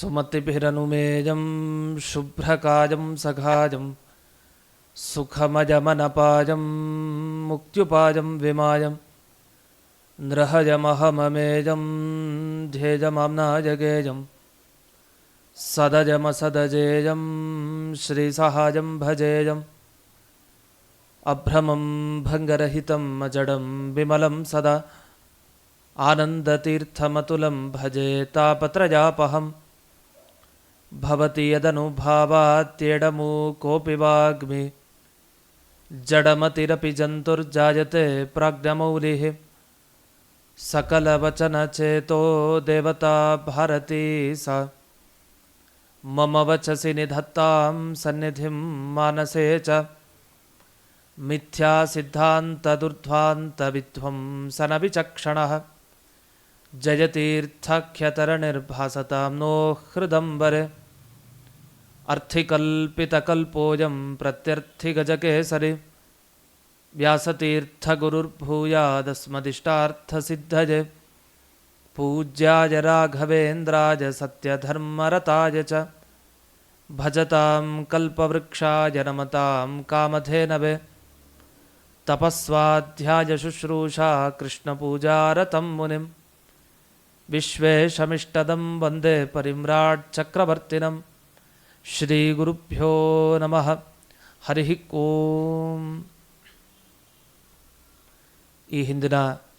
ಸುಮತಿಭಿರನುಮೇಯಂ ಶುಭ್ರಕಾಯಂ ಸಖಾಯಂ ಸುಖಮಜಮನಪಾಯಂ ಮುಕ್ತ್ಯುಪಾಯಂ ವಿಮಾಯಂ ನೃಹಯಮಹಮಮೇಯಂ ಧ್ಯೇಯಮಾಮ್ನಾಯಗೇಯಂ ಸದಜಮಸದಜೇಯಂ ಶ್ರೀಸಹಾಯಂ ಭಜೇಯಂ ಅಭ್ರಮಂ ಭಂಗರಹಿತಂ ಅಜಡಂ ವಿಮಲಂ ಸದಾ ಆನಂದತೀರ್ಥಮತುಲಂ ಭಜೆ ತಾಪತ್ರಯಾಪಹಂ ಭವತಿ ಯದನುಭಾವಾತ್ಯೇಡಮೂ ಕೋಪಿ ವಾಗ್ಮಿ ಜಡಮತಿರಪಿ ಜಂತುರ್ಜಾಯತೆ ಪ್ರಾಜ್ಞಮೌಲಿಃ ಸಕಲವಚನಚೇತೋ ದೇವತಾ ಭಾರತೀ ಸಾ ಮಮ ವಚಸಿ ನಿಧತ್ತಾಂ ಸನ್ನಿಧಿಂ ಮಾನಸೇ ಚ ಮಿಥ್ಯಾ ಸಿದ್ಧಾಂತದುರ್ಧ್ವಾಂತ ವಿಧ್ವಂಸನ ವಿಚಕ್ಷಣಃ ಜಯತೀರ್ಥಖ್ಯತರನಿರ್ಭಾಸತಾಂ ನೋ ಹೃದಂಬರೆ ಅರ್ಥಿಕಲ್ಪಿತಕಲ್ಪೋಯಂ ಪ್ರತ್ಯರ್ಥಿಗಜಕೇಸರಿ ವ್ಯಾಸತೀರ್ಥಗುರುರ್ಭೂಯಾದಸ್ಮದಿಷ್ಟಾರ್ಥಸಿದ್ಧಯೇ ಪೂಜ್ಯಾಯ ರಾಘವೇಂದ್ರಾಯ ಸತ್ಯಧರ್ಮರತಾಯ ಚ ಭಜತಾಂ ಕಲ್ಪವೃಕ್ಷಾಯ ನಮತಾಂ ಕಾಮಧೇನವೇ ತಪಸ್ವಾಧ್ಯಾಯ ಶುಶ್ರೂಷಾ ಕೃಷ್ಣಪೂಜಾರತಂ ಮುನಿಂ ವಿಶ್ವೇಶಮಿಷ್ಟದಂ ವಂದೇ ಪರಿಮ್ರಾಟ್ ಚಕ್ರವರ್ತಿನಂ ಶ್ರೀಗುರುಭ್ಯೋ ನಮಃ ಹರಿ ಓಂ. ಈ ಹಿಂದಿನ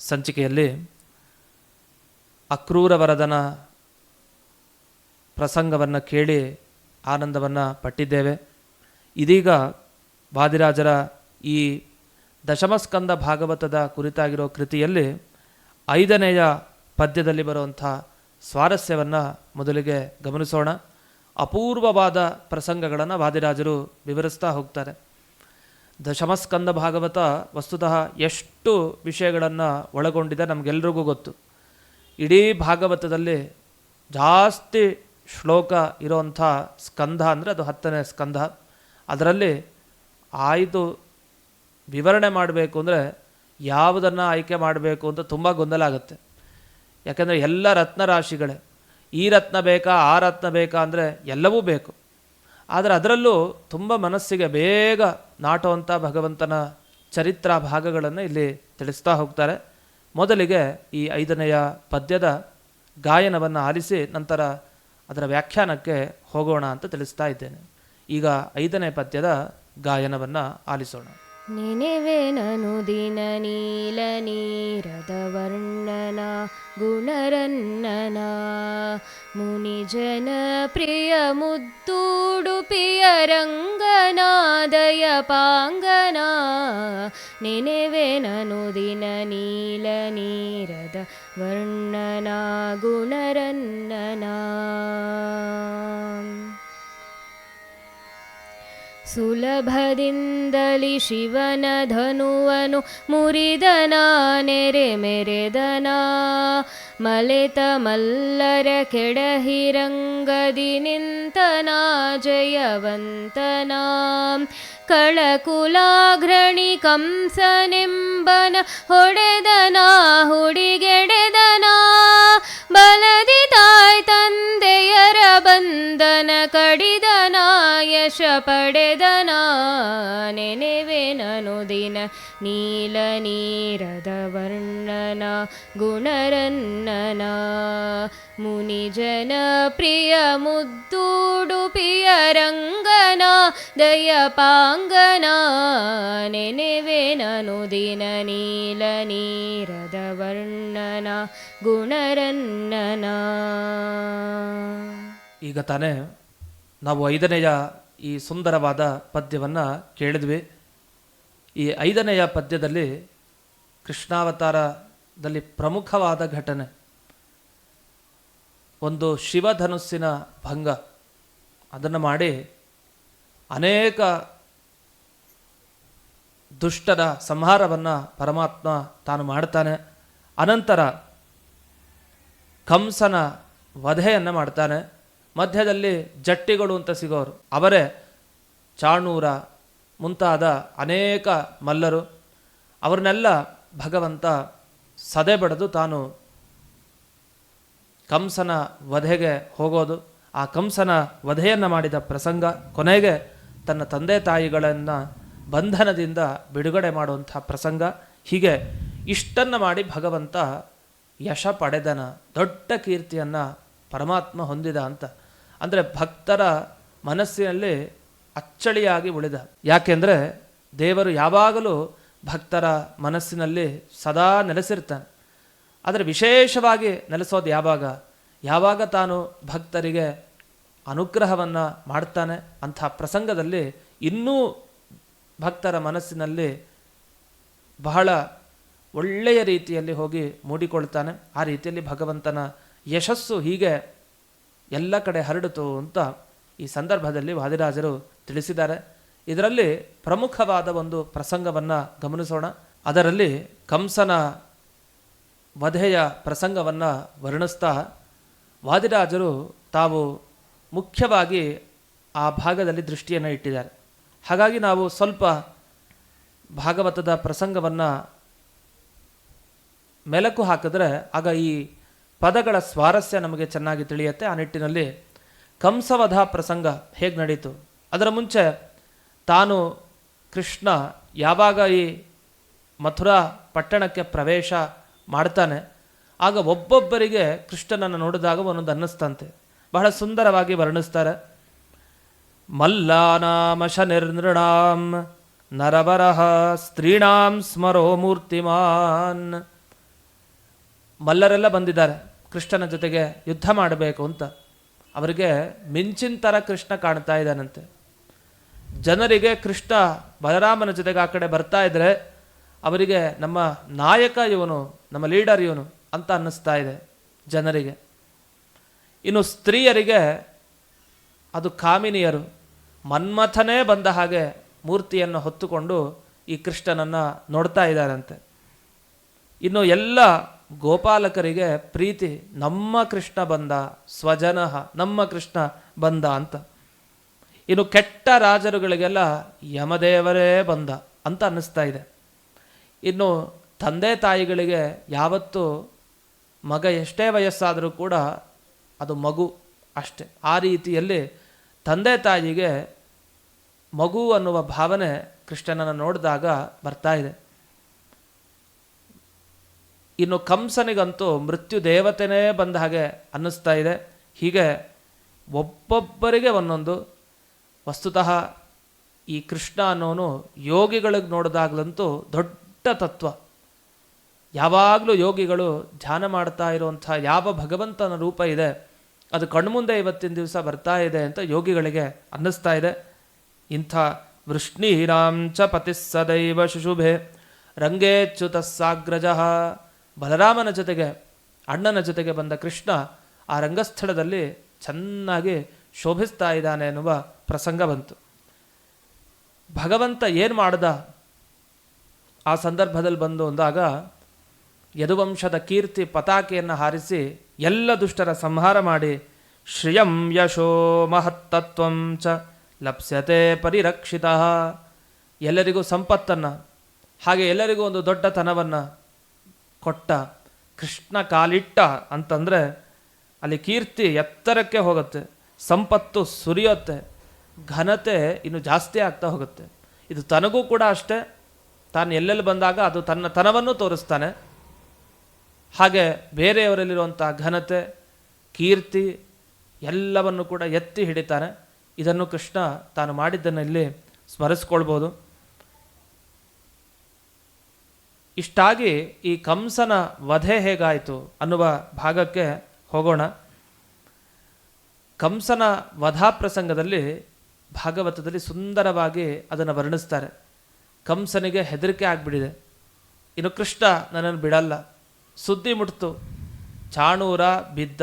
ಸಂಚಿಕೆಯಲ್ಲಿ ಅಕ್ರೂರವರದನ ಪ್ರಸಂಗವನ್ನು ಕೇಳಿ ಆನಂದವನ್ನು ಪಟ್ಟಿದ್ದೇವೆ. ಇದೀಗ ವಾದಿರಾಜರ ಈ ದಶಮಸ್ಕಂದ ಭಾಗವತದ ಕುರಿತಾಗಿರೋ ಕೃತಿಯಲ್ಲಿ 5ನೆಯ ಪದ್ಯದಲ್ಲಿ ಬರುವಂಥ ಸ್ವಾರಸ್ಯವನ್ನು ಮೊದಲಿಗೆ ಗಮನಿಸೋಣ. ಅಪೂರ್ವವಾದ ಪ್ರಸಂಗಗಳನ್ನು ವಾದಿರಾಜರು ವಿವರಿಸ್ತಾ ಹೋಗ್ತಾರೆ. ದಶಮಸ್ಕಂದ ಭಾಗವತ ವಸ್ತುತಃ ಎಷ್ಟು ವಿಷಯಗಳನ್ನು ಒಳಗೊಂಡಿದೆ ನಮಗೆಲ್ರಿಗೂ ಗೊತ್ತು. ಇಡೀ ಭಾಗವತದಲ್ಲಿ ಜಾಸ್ತಿ ಶ್ಲೋಕ ಇರೋವಂಥ ಸ್ಕಂಧ ಅಂದರೆ ಅದು 10ನೇ ಸ್ಕಂಧ. ಅದರಲ್ಲಿ ಆಯ್ದು ವಿವರಣೆ ಮಾಡಬೇಕು ಅಂದರೆ ಯಾವುದನ್ನು ಆಯ್ಕೆ ಮಾಡಬೇಕು ಅಂತ ತುಂಬ ಗೊಂದಲ ಆಗುತ್ತೆ. ಯಾಕೆಂದರೆ ಎಲ್ಲ ರತ್ನರಾಶಿಗಳೇ, ಈ ರತ್ನ ಬೇಕಾ ಆ ರತ್ನ ಬೇಕಾ ಅಂದರೆ ಎಲ್ಲವೂ ಬೇಕು. ಆದರೆ ಅದರಲ್ಲೂ ತುಂಬ ಮನಸ್ಸಿಗೆ ಬೇಗ ನಾಟುವಂಥ ಭಗವಂತನ ಚರಿತ್ರ ಭಾಗಗಳನ್ನು ಇಲ್ಲಿ ತಿಳಿಸ್ತಾ ಹೋಗ್ತಾರೆ. ಮೊದಲಿಗೆ ಈ 5ನೆಯ ಪದ್ಯದ ಗಾಯನವನ್ನು ಆಲಿಸಿ ನಂತರ ಅದರ ವ್ಯಾಖ್ಯಾನಕ್ಕೆ ಹೋಗೋಣ ಅಂತ ತಿಳಿಸ್ತಾ ಇದ್ದೇನೆ. ಈಗ 5ನೇ ಪದ್ಯದ ಗಾಯನವನ್ನು ಆಲಿಸೋಣ. ನೆನೆವೆನನು ದಿನ ನೀಲ ನೀರದ ವರ್ಣನ ಗುಣರನ್ನನ ಮುನಿಜನ ಪ್ರಿಯ ಮುದ್ದೂಡುಪಿಯ ರಂಗನಾದಯ ಪಾಂಗನ ನೆನೆವೆನನು ದಿನ ನೀಲ ನೀರದ ವರ್ಣನ ಗುಣರನ್ನನ ಸುಲಭದಿಂದಲಿ ಶಿವನ ಧನುವನು ಮುರಿದನ ನೆರೆ ಮೆರೆದನ ಮಲೆತ ಮಲ್ಲರ ಕೆಡಹಿರಂಗದಿ ನಿಂತನ ಜಯವವಂತನ ಕಳಕುಲಾಘ್ರಣಿ ಕಂಸನೆಂಬನ ಹೊಡೆದನ ಹುಡಿಗೆಡೆದನ ಬಲದಿ ತಾಯ್ ತಂದೆಯರ ಬಂಧನ ಕಡಿದನ ಯಶ ಪಡೆದನ ನೆನೆವೆನನು ದಿನ ನೀಲ ನೀರದ ವರ್ಣನ ಗುಣರನ್ನನ ಮುನಿಜನ ಪ್ರಿಯ ಮುದ್ದೂಡುಪಿಯ ರಂಗನ ದಯ ಪಾಂಗನ ನೆನೆವೆನನು ದಿನ ನೀಲ ನೀರದ ವರ್ಣನ ಗುಣರನ್ನನ. ಈಗ ತಾನೇ ನಾವು 5ನೆಯ ಈ ಸುಂದರವಾದ ಪದ್ಯವನ್ನು ಕೇಳಿದ್ವಿ. ಈ 5ನೆಯ ಪದ್ಯದಲ್ಲಿ ಕೃಷ್ಣಾವತಾರದಲ್ಲಿ ಪ್ರಮುಖವಾದ ಘಟನೆ ಒಂದು ಶಿವಧನುಸ್ಸಿನ ಭಂಗ. ಅದನ್ನು ಮಾಡಿ ಅನೇಕ ದುಷ್ಟರ ಸಂಹಾರವನ್ನು ಪರಮಾತ್ಮ ತಾನು ಮಾಡ್ತಾನೆ. ಅನಂತರ ಕಂಸನ ವಧೆಯನ್ನು ಮಾಡ್ತಾನೆ. ಮಧ್ಯದಲ್ಲಿ ಜಟ್ಟಿಗಳು ಅಂತ ಸಿಗೋರು ಅವರೇ ಚಾಣೂರ ಮುಂತಾದ ಅನೇಕ ಮಲ್ಲರು. ಅವ್ರನ್ನೆಲ್ಲ ಭಗವಂತ ಸದೆ ಬಡಿದು ತಾನು ಕಂಸನ ವಧೆಗೆ ಹೋಗೋದು. ಆ ಕಂಸನ ವಧೆಯನ್ನು ಮಾಡಿದ ಪ್ರಸಂಗ, ಕೊನೆಗೆ ತನ್ನ ತಂದೆ ತಾಯಿಗಳನ್ನು ಬಂಧನದಿಂದ ಬಿಡುಗಡೆ ಮಾಡುವಂಥ ಪ್ರಸಂಗ, ಹೀಗೆ ಇಷ್ಟನ್ನು ಮಾಡಿ ಭಗವಂತ ಯಶ ಪಡೆದನ, ದೊಡ್ಡ ಕೀರ್ತಿಯನ್ನು ಪರಮಾತ್ಮ ಹೊಂದಿದ ಅಂತ. ಅಂದರೆ ಭಕ್ತರ ಮನಸ್ಸಿನಲ್ಲಿ ಅಚ್ಚಳಿಯಾಗಿ ಉಳಿದ. ಯಾಕೆಂದರೆ ದೇವರು ಯಾವಾಗಲೂ ಭಕ್ತರ ಮನಸ್ಸಿನಲ್ಲಿ ಸದಾ ನೆಲೆಸಿರ್ತಾನೆ. ಆದರೆ ವಿಶೇಷವಾಗಿ ನೆಲೆಸೋದು ಯಾವಾಗ ತಾನು ಭಕ್ತರಿಗೆ ಅನುಗ್ರಹವನ್ನು ಮಾಡ್ತಾನೆ, ಅಂಥ ಪ್ರಸಂಗದಲ್ಲಿ ಇನ್ನೂ ಭಕ್ತರ ಮನಸ್ಸಿನಲ್ಲಿ ಬಹಳ ಒಳ್ಳೆಯ ರೀತಿಯಲ್ಲಿ ಹೋಗಿ ಮೂಡಿಕೊಳ್ತಾನೆ. ಆ ರೀತಿಯಲ್ಲಿ ಭಗವಂತನ ಯಶಸ್ಸು ಹೀಗೆ ಎಲ್ಲ ಕಡೆ ಹರಡಿತು ಅಂತ ಈ ಸಂದರ್ಭದಲ್ಲಿ ವಾದಿರಾಜರು ತಿಳಿಸಿದ್ದಾರೆ. ಇದರಲ್ಲಿ ಪ್ರಮುಖವಾದ ಒಂದು ಪ್ರಸಂಗವನ್ನು ಗಮನಿಸೋಣ. ಅದರಲ್ಲಿ ಕಂಸನ ವಧೆಯ ಪ್ರಸಂಗವನ್ನು ವರ್ಣಿಸ್ತಾ ವಾದಿರಾಜರು ತಾವು ಮುಖ್ಯವಾಗಿ ಆ ಭಾಗದಲ್ಲಿ ದೃಷ್ಟಿಯನ್ನು ಇಟ್ಟಿದ್ದಾರೆ. ಹಾಗಾಗಿ ನಾವು ಸ್ವಲ್ಪ ಭಾಗವತದ ಪ್ರಸಂಗವನ್ನು ಮೆಲುಕು ಹಾಕಿದ್ರೆ ಆಗ ಈ ಪದಗಳ ಸ್ವಾರಸ್ಯ ನಮಗೆ ಚೆನ್ನಾಗಿ ತಿಳಿಯುತ್ತೆ. ಆ ನಿಟ್ಟಿನಲ್ಲಿ ಕಂಸವಧ ಪ್ರಸಂಗ ಹೇಗೆ ನಡೀತು, ಅದರ ಮುಂಚೆ ತಾನು ಕೃಷ್ಣ ಯಾವಾಗ ಈ ಮಥುರಾ ಪಟ್ಟಣಕ್ಕೆ ಪ್ರವೇಶ ಮಾಡ್ತಾನೆ, ಆಗ ಒಬ್ಬೊಬ್ಬರಿಗೆ ಕೃಷ್ಣನನ್ನು ನೋಡಿದಾಗ ಒಂದೊಂದು ಅನ್ನಿಸ್ತಂತೆ. ಬಹಳ ಸುಂದರವಾಗಿ ವರ್ಣಿಸ್ತಾರೆ. ಮಲ್ಲಾನಾಮಶ ನಿರ್ನೃಣಾಂ ನರವರಹ ಸ್ತ್ರೀಣಾಂ ಸ್ಮರೋ ಮೂರ್ತಿಮಾನ್. ಮಲ್ಲರೆಲ್ಲ ಬಂದಿದ್ದಾರೆ ಕೃಷ್ಣನ ಜೊತೆಗೆ ಯುದ್ಧ ಮಾಡಬೇಕು ಅಂತ. ಅವರಿಗೆ ಮಿಂಚಿನ ಥರ ಕೃಷ್ಣ ಕಾಣ್ತಾ ಇದ್ದಾನಂತೆ. ಜನರಿಗೆ ಕೃಷ್ಣ ಬಲರಾಮನ ಜೊತೆಗೆ ಆ ಕಡೆ ಬರ್ತಾ ಇದ್ರೆ ಅವರಿಗೆ ನಮ್ಮ ನಾಯಕ ಇವನು, ನಮ್ಮ ಲೀಡರ್ ಇವನು ಅಂತ ಅನ್ನಿಸ್ತಾ ಇದೆ ಜನರಿಗೆ. ಇನ್ನು ಸ್ತ್ರೀಯರಿಗೆ ಅದು ಕಾಮಿನಿಯರು, ಮನ್ಮಥನೇ ಬಂದ ಹಾಗೆ ಮೂರ್ತಿಯನ್ನು ಹೊತ್ತುಕೊಂಡು ಈ ಕೃಷ್ಣನನ್ನು ನೋಡ್ತಾ ಇದ್ದಾರಂತೆ. ಇನ್ನು ಎಲ್ಲ ಗೋಪಾಲಕರಿಗೆ ಪ್ರೀತಿ, ನಮ್ಮ ಕೃಷ್ಣ ಬಂದ, ಸ್ವಜನಃ ನಮ್ಮ ಕೃಷ್ಣ ಬಂದ ಅಂತ. ಇನ್ನು ಕೆಟ್ಟ ರಾಜರುಗಳಿಗೆಲ್ಲ ಯಮದೇವರೇ ಬಂದ ಅಂತ ಅನ್ನಿಸ್ತಾ ಇದೆ. ಇನ್ನು ತಂದೆ ತಾಯಿಗಳಿಗೆ ಯಾವತ್ತೂ ಮಗ ಎಷ್ಟೇ ವಯಸ್ಸಾದರೂ ಕೂಡ ಅದು ಮಗು ಅಷ್ಟೆ. ಆ ರೀತಿಯಲ್ಲಿ ತಂದೆ ತಾಯಿಗೆ ಮಗು ಅನ್ನುವ ಭಾವನೆ ಕೃಷ್ಣನನ್ನು ನೋಡಿದಾಗ ಬರ್ತಾ ಇದೆ. ಇನ್ನು ಕಂಸನಿಗಂತೂ ಮೃತ್ಯು ದೇವತೆನೇ ಬಂದ ಹಾಗೆ ಅನ್ನಿಸ್ತಾ ಇದೆ. ಹೀಗೆ ಒಬ್ಬೊಬ್ಬರಿಗೆ ಒಂದೊಂದು. ವಸ್ತುತಃ ಈ ಕೃಷ್ಣ ಅನ್ನೋನು ಯೋಗಿಗಳಿಗೆ ನೋಡಿದಾಗಲಂತೂ ದೊಡ್ಡ ತತ್ವ. ಯಾವಾಗಲೂ ಯೋಗಿಗಳು ಧ್ಯಾನ ಮಾಡ್ತಾ ಇರುವಂಥ ಯಾವ ಭಗವಂತನ ರೂಪ ಇದೆ ಅದು ಕಣ್ಮುಂದೆ ಇವತ್ತಿನ ದಿವಸ ಬರ್ತಾ ಇದೆ ಅಂತ ಯೋಗಿಗಳಿಗೆ ಅನ್ನಿಸ್ತಾ ಇದೆ. ಇಂಥ ವೃಷ್ಣೀರಾಂಚ ಪತಿಸ್ಸದೈವ ಶುಶುಭೆ ರಂಗೇಚ್ಯುತ ಸಾಗ್ರಜ. ಬಲರಾಮನ ಜೊತೆಗೆ ಅಣ್ಣನ ಜೊತೆಗೆ ಬಂದ ಕೃಷ್ಣ ಆ ರಂಗಸ್ಥಳದಲ್ಲಿ ಚೆನ್ನಾಗಿ ಶೋಭಿಸ್ತಾ ಇದ್ದಾನೆ ಎನ್ನುವ ಪ್ರಸಂಗ ಬಂತು. ಭಗವಂತ ಏನು ಮಾಡ್ದ ಆ ಸಂದರ್ಭದಲ್ಲಿ ಬಂದು ಅಂದಾಗ, ಯದುವಂಶದ ಕೀರ್ತಿ ಪತಾಕೆಯನ್ನು ಹಾರಿಸಿ ಎಲ್ಲ ದುಷ್ಟರ ಸಂಹಾರ ಮಾಡಿ ಶ್ರಿಯಂ ಯಶೋ ಮಹತ್ತತ್ವಂ ಚ ಲಪ್ಸ್ಯತೆ ಪರಿರಕ್ಷಿತ. ಎಲ್ಲರಿಗೂ ಸಂಪತ್ತನ್ನು ಹಾಗೆ ಎಲ್ಲರಿಗೂ ಒಂದು ದೊಡ್ಡತನವನ್ನು ಕೊಟ್ಟ ಕೃಷ್ಣ ಕಾಲಿಟ್ಟ ಅಂತಂದರೆ ಅಲ್ಲಿ ಕೀರ್ತಿ ಎತ್ತರಕ್ಕೆ ಹೋಗುತ್ತೆ, ಸಂಪತ್ತು ಸುರಿಯುತ್ತೆ, ಘನತೆ ಇನ್ನು ಜಾಸ್ತಿ ಆಗ್ತಾ ಹೋಗುತ್ತೆ. ಇದು ತನಗೂ ಕೂಡ ಅಷ್ಟೇ. ತಾನು ಎಲ್ಲೆಲ್ಲಿ ಬಂದಾಗ ಅದು ತನ್ನ ತನವನ್ನು ತೋರಿಸ್ತಾನೆ. ಹಾಗೆ ಬೇರೆಯವರಲ್ಲಿರುವಂಥ ಘನತೆ, ಕೀರ್ತಿ ಎಲ್ಲವನ್ನು ಕೂಡ ಎತ್ತಿ ಹಿಡಿತಾನೆ. ಇದನ್ನು ಕೃಷ್ಣ ತಾನು ಮಾಡಿದ್ದನ್ನು ಇಲ್ಲಿ ಸ್ಮರಿಸ್ಕೊಳ್ಬೋದು. ಇಷ್ಟಾಗಿ ಈ ಕಂಸನ ವಧೆ ಹೇಗಾಯಿತು ಅನ್ನುವ ಭಾಗಕ್ಕೆ ಹೋಗೋಣ. ಕಂಸನ ವಧಾ ಪ್ರಸಂಗದಲ್ಲಿ ಭಾಗವತದಲ್ಲಿ ಸುಂದರವಾಗಿ ಅದನ್ನು ವರ್ಣಿಸ್ತಾರೆ. ಕಂಸನಿಗೆ ಹೆದರಿಕೆ ಆಗಿಬಿಟ್ಟಿದೆ. ಇನ್ನು ಕೃಷ್ಣ ನನ್ನನ್ನು ಬಿಡಲ್ಲ. ಸುದ್ದಿ ಮುಟ್ತು, ಚಾಣೂರ ಬಿದ್ದ,